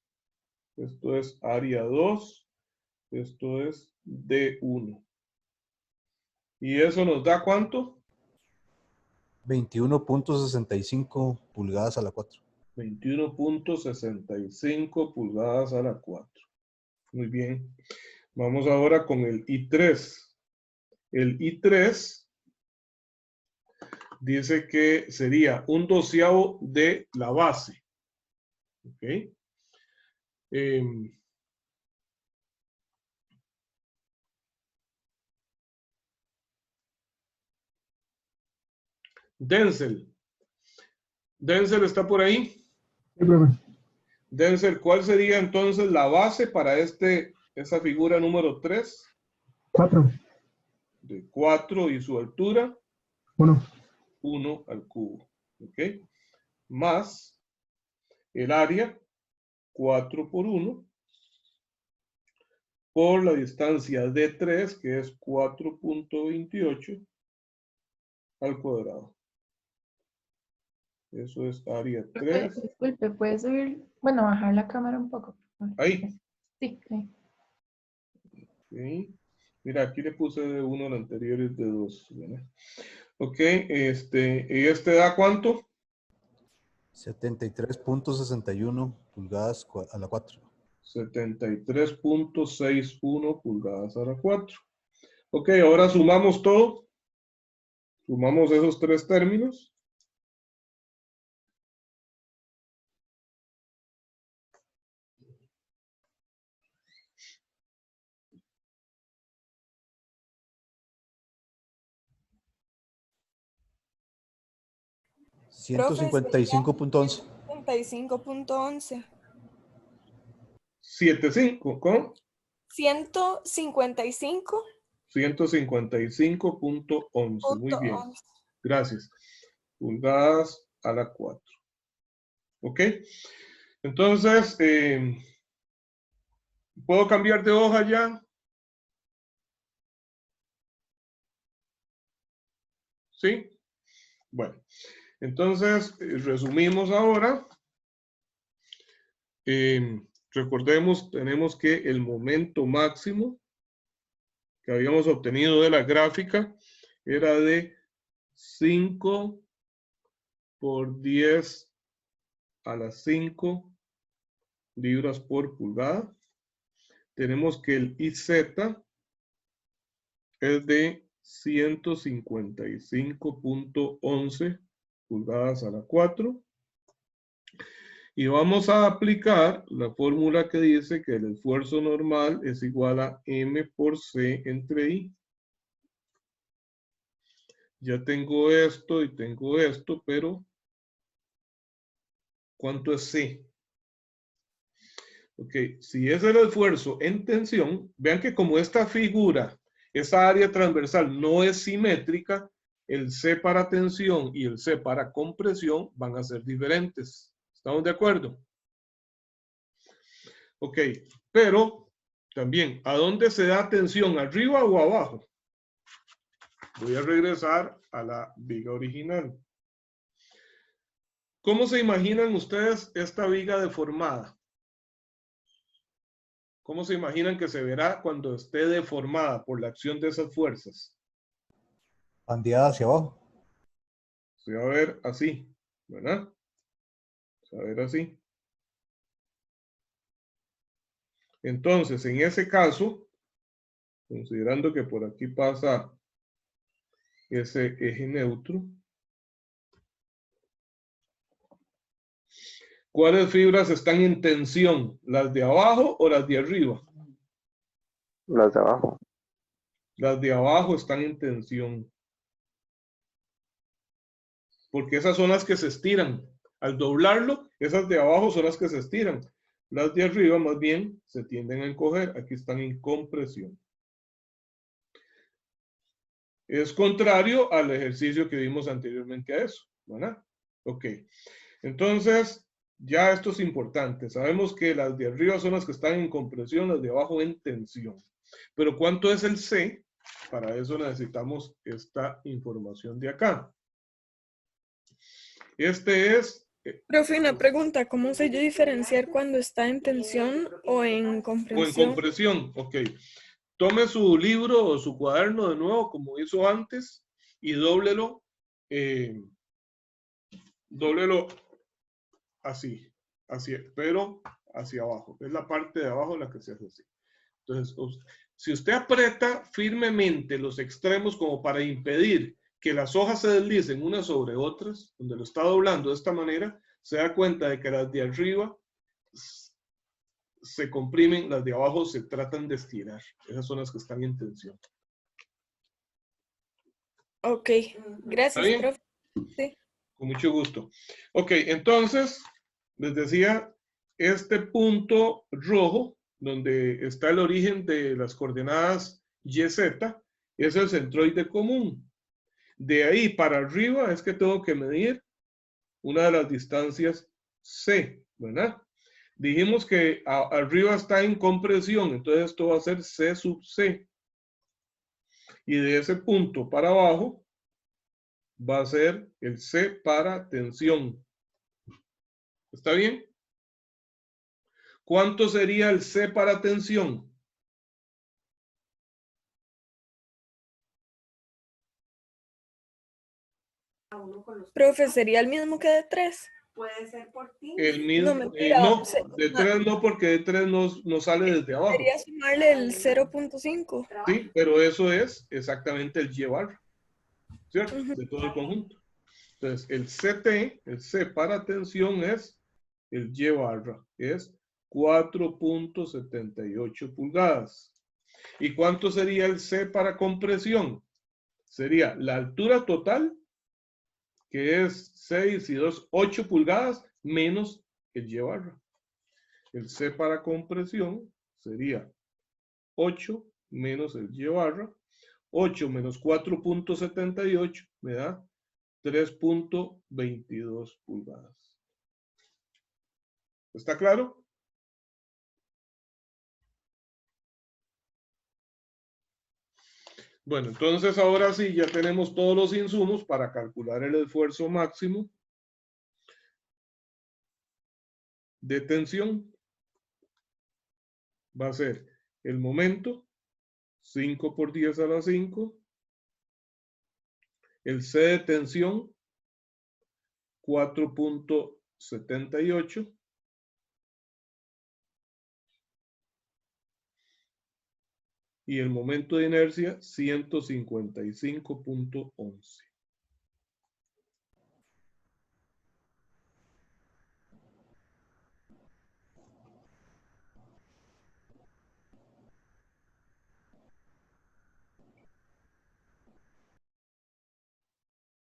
Esto es área 2, esto es D1. ¿Y eso nos da cuánto? 21.65 pulgadas a la 4. 21.65 pulgadas a la 4. Muy bien. Vamos ahora con el I3. El I3 dice que sería un doceavo de la base. ¿Ok? Denzel. Denzel está por ahí. Sí, profe. Denzel, ¿cuál sería entonces la base para esa figura número 3? 4. De 4 y su altura. 1. 1 al cubo. ¿Ok? Más el área, 4 por 1, por la distancia de 3, que es 4.28 al cuadrado. Eso es área 3. Disculpe, ¿puede subir? Bueno, bajar la cámara un poco. Ahí. Sí, sí. Okay. Mira, aquí le puse de 1 al anterior y de 2. ¿Verdad? Ok, ¿y este da cuánto? 73.61 pulgadas a la 4. 73.61 pulgadas a la 4. Ok, ahora sumamos todo. Sumamos esos tres términos. $155.11. 155.11. 75, ¿cómo? 155. 155.11. Muy bien. Gracias. Pulgadas a la 4. ¿Ok? Entonces, ¿Puedo cambiar de hoja ya? ¿Sí? Bueno, entonces resumimos ahora. Recordemos, tenemos que el momento máximo que habíamos obtenido de la gráfica era de 5 por 10 a las 5 libras por pulgada. Tenemos que el IZ es de 155.11 pulgadas a la 4. Y vamos a aplicar la fórmula que dice que el esfuerzo normal es igual a M por C entre I. Ya tengo esto y tengo esto, pero ¿cuánto es C? Ok, si es el esfuerzo en tensión, vean que como esta figura, esa área transversal no es simétrica, el C para tensión y el C para compresión van a ser diferentes. ¿Estamos de acuerdo? Ok, pero también, ¿a dónde se da tensión? ¿Arriba o abajo? Voy a regresar a la viga original. ¿Cómo se imaginan ustedes esta viga deformada? ¿Cómo se imaginan que se verá cuando esté deformada por la acción de esas fuerzas? Bandeada hacia abajo. Se va a ver así, ¿verdad? Se va a ver así. Entonces, en ese caso, considerando que por aquí pasa ese eje neutro, ¿cuáles fibras están en tensión? ¿Las de abajo o las de arriba? Las de abajo. Las de abajo están en tensión. Porque esas son las que se estiran. Al doblarlo, esas de abajo son las que se estiran. Las de arriba, más bien, se tienden a encoger. Aquí están en compresión. Es contrario al ejercicio que vimos anteriormente a eso, ¿verdad? Ok. Entonces, ya esto es importante. Sabemos que las de arriba son las que están en compresión, las de abajo en tensión. Pero ¿cuánto es el C? Para eso necesitamos esta información de acá. Este es... Profe, una pregunta, ¿cómo sé yo diferenciar cuando está en tensión o en compresión? O en compresión, ok. Tome su libro o su cuaderno de nuevo, como hizo antes, y dóblelo, dóblelo así, pero hacia abajo. Es la parte de abajo la que se hace así. Entonces, si usted aprieta firmemente los extremos como para impedir que las hojas se deslicen unas sobre otras, donde lo está doblando de esta manera, se da cuenta de que las de arriba se comprimen, las de abajo se tratan de estirar. Esas son las que están en tensión. Ok, gracias, profe. Sí. Con mucho gusto. Ok, entonces, les decía, este punto rojo, donde está el origen de las coordenadas YZ, es el centroide común. De ahí para arriba es que tengo que medir una de las distancias C, ¿verdad? Dijimos que arriba está en compresión, entonces esto va a ser C sub C. Y de ese punto para abajo va a ser el C para tensión. ¿Está bien? ¿Cuánto sería el C para tensión? Profe, ¿sería el mismo que de 3? Puede ser por ti. El mismo, No, mentira. no, de 3 no, porque de 3 no sale desde abajo. Sería sumarle el 0.5. Sí, pero eso es exactamente el Y barra, ¿cierto? De todo el conjunto. Entonces, el CT, el C para tensión es el Y barra, es 4.78 pulgadas. ¿Y cuánto sería el C para compresión? Sería la altura total, que es 6 y 2, 8 pulgadas, menos el Y barra. El C para compresión sería 8 menos el Y barra. 8 menos 4.78 me da 3.22 pulgadas. ¿Está claro? Bueno, entonces ahora sí ya tenemos todos los insumos para calcular el esfuerzo máximo de tensión. Va a ser el momento, 5 por 10 a la 5. El C de tensión, 4.78. Y el momento de inercia, 155.11.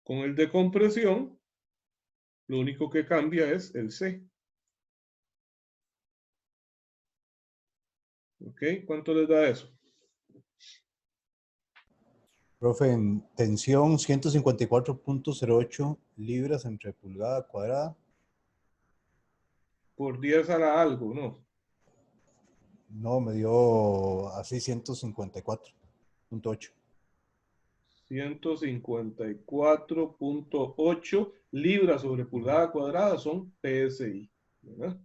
Con el de compresión, lo único que cambia es el C. ¿Ok? ¿Cuánto les da eso? Profe, en tensión 154.08 libras entre pulgada cuadrada. Por 10 a la algo, ¿no? No, me dio así 154.8. 154.8 libras sobre pulgada cuadrada son PSI, ¿verdad?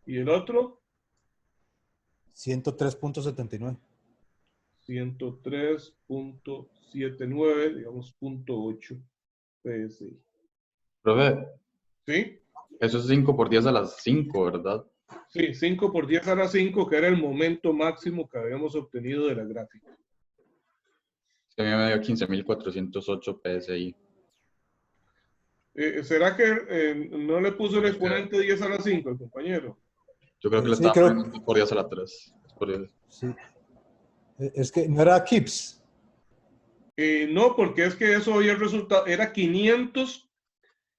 ¿Y el otro? 103.79. 103.79, digamos, 0.8 PSI. Profe, ¿Sí? eso es 5 por 10 a las 5, ¿verdad? Sí, 5 por 10 a la 5, que era el momento máximo que habíamos obtenido de la gráfica. A mí me dio 15.408 PSI. ¿Será que no le puso el exponente 10 a la 5 el compañero? Yo creo que le Sí, estaba creo. poniendo por 10 a la 3. Por eso. Sí. Es que no era Kips. No, porque es que eso había resultado, era 500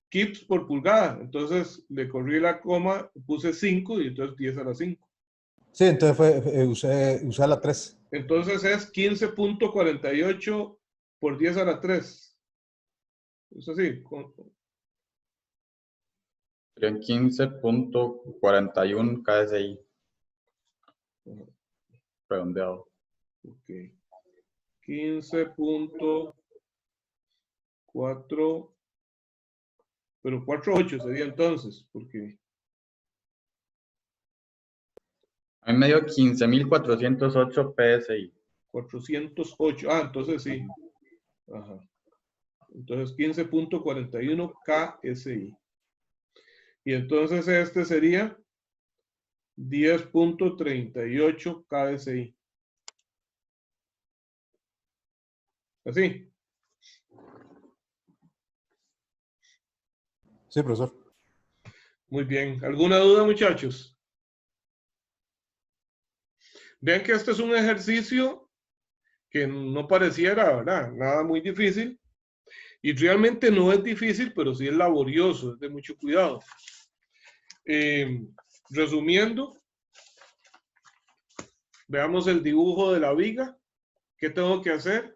kips por pulgada. Entonces le corrí la coma, puse 5 y entonces 10 a la 5. Sí, entonces usé la 3. Entonces es 15.48 por 10 a la 3. Eso sí. Serían 15.41 KSI. Redondeado. Ok. 15.4. Pero 4.8 sería entonces, porque... A mí me dio 15.408 PSI. 408. Ah, entonces sí. Ajá. Entonces 15.41 KSI. Y entonces este sería 10.38 KSI. ¿Así? Sí, profesor. Muy bien. ¿Alguna duda, muchachos? Vean que este es un ejercicio que no pareciera, ¿verdad? Nada muy difícil. Y realmente no es difícil, pero sí es laborioso, es de mucho cuidado. Resumiendo, veamos el dibujo de la viga. ¿Qué tengo que hacer?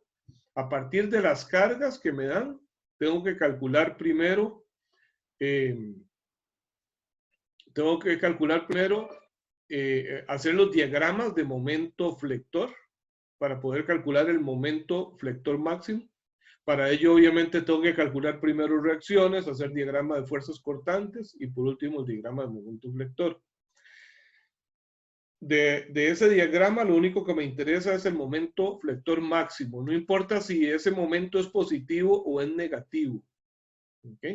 A partir de las cargas que me dan, tengo que calcular primero, hacer los diagramas de momento flector para poder calcular el momento flector máximo. Para ello, obviamente, tengo que calcular primero reacciones, hacer diagrama de fuerzas cortantes y por último el diagrama de momento flector. De ese diagrama, lo único que me interesa es el momento flector máximo. No importa si ese momento es positivo o es negativo. ¿Ok?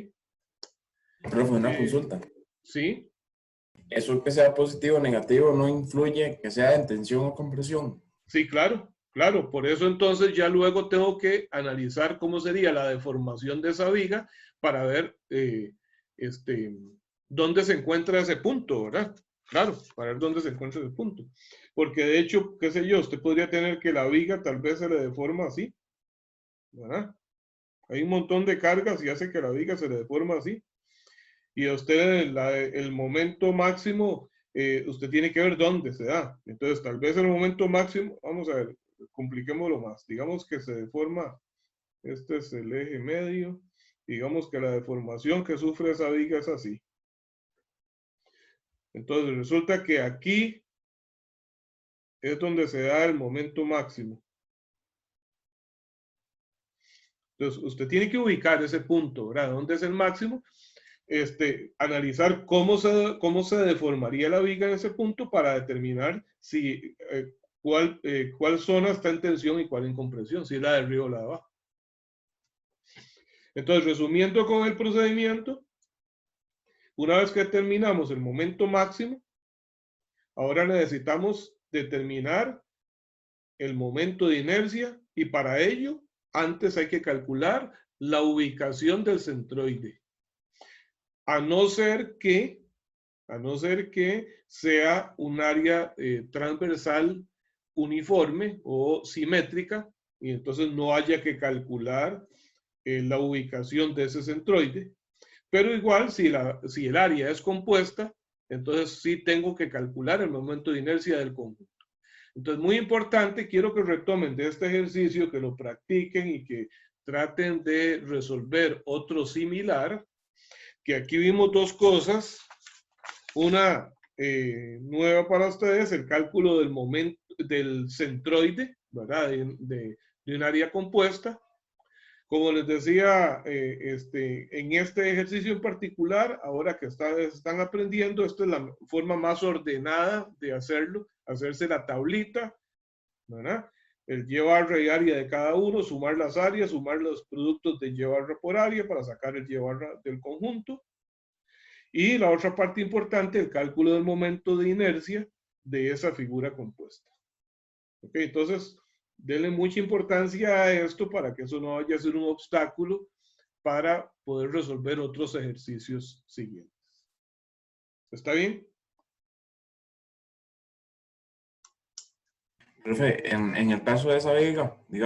Profe, una consulta. Sí. ¿Eso que sea positivo o negativo no influye que sea en tensión o compresión? Sí, claro. Claro, por eso entonces ya luego tengo que analizar cómo sería la deformación de esa viga para ver dónde se encuentra ese punto, ¿verdad? Claro, para ver dónde se encuentra ese punto. Porque de hecho, qué sé yo, usted podría tener que la viga tal vez se le deforma así, ¿verdad? Hay un montón de cargas y hace que la viga se le deforma así. Y a usted el momento máximo, usted tiene que ver dónde se da. Entonces, tal vez el momento máximo, vamos a ver, compliquémoslo más. Digamos que se deforma, este es el eje medio. Digamos que la deformación que sufre esa viga es así. Entonces, resulta que aquí es donde se da el momento máximo. Entonces, usted tiene que ubicar ese punto, ¿verdad? ¿Dónde es el máximo? Analizar cómo se deformaría la viga en ese punto para determinar si, cuál zona está en tensión y cuál en compresión, si es la de arriba o la de abajo. Entonces, resumiendo con el procedimiento, una vez que terminamos el momento máximo, ahora necesitamos determinar el momento de inercia y para ello, antes hay que calcular la ubicación del centroide. A no ser que sea un área transversal uniforme o simétrica y entonces no haya que calcular la ubicación de ese centroide. Pero igual, si el área es compuesta, entonces sí tengo que calcular el momento de inercia del conjunto. Entonces, muy importante, quiero que retomen de este ejercicio, que lo practiquen y que traten de resolver otro similar, que aquí vimos dos cosas. Una nueva para ustedes, el cálculo del momento del centroide, ¿verdad? De un área compuesta. Como les decía, en este ejercicio en particular, ahora que están aprendiendo, esta es la forma más ordenada de hacerlo, hacerse la tablita, ¿verdad? El Y barra y área de cada uno, sumar las áreas, sumar los productos de Y barra por área para sacar el Y barra del conjunto. Y la otra parte importante, el cálculo del momento de inercia de esa figura compuesta. Ok, entonces, denle mucha importancia a esto para que eso no vaya a ser un obstáculo para poder resolver otros ejercicios siguientes. ¿Está bien? Profe, en el caso de esa viga, digamos,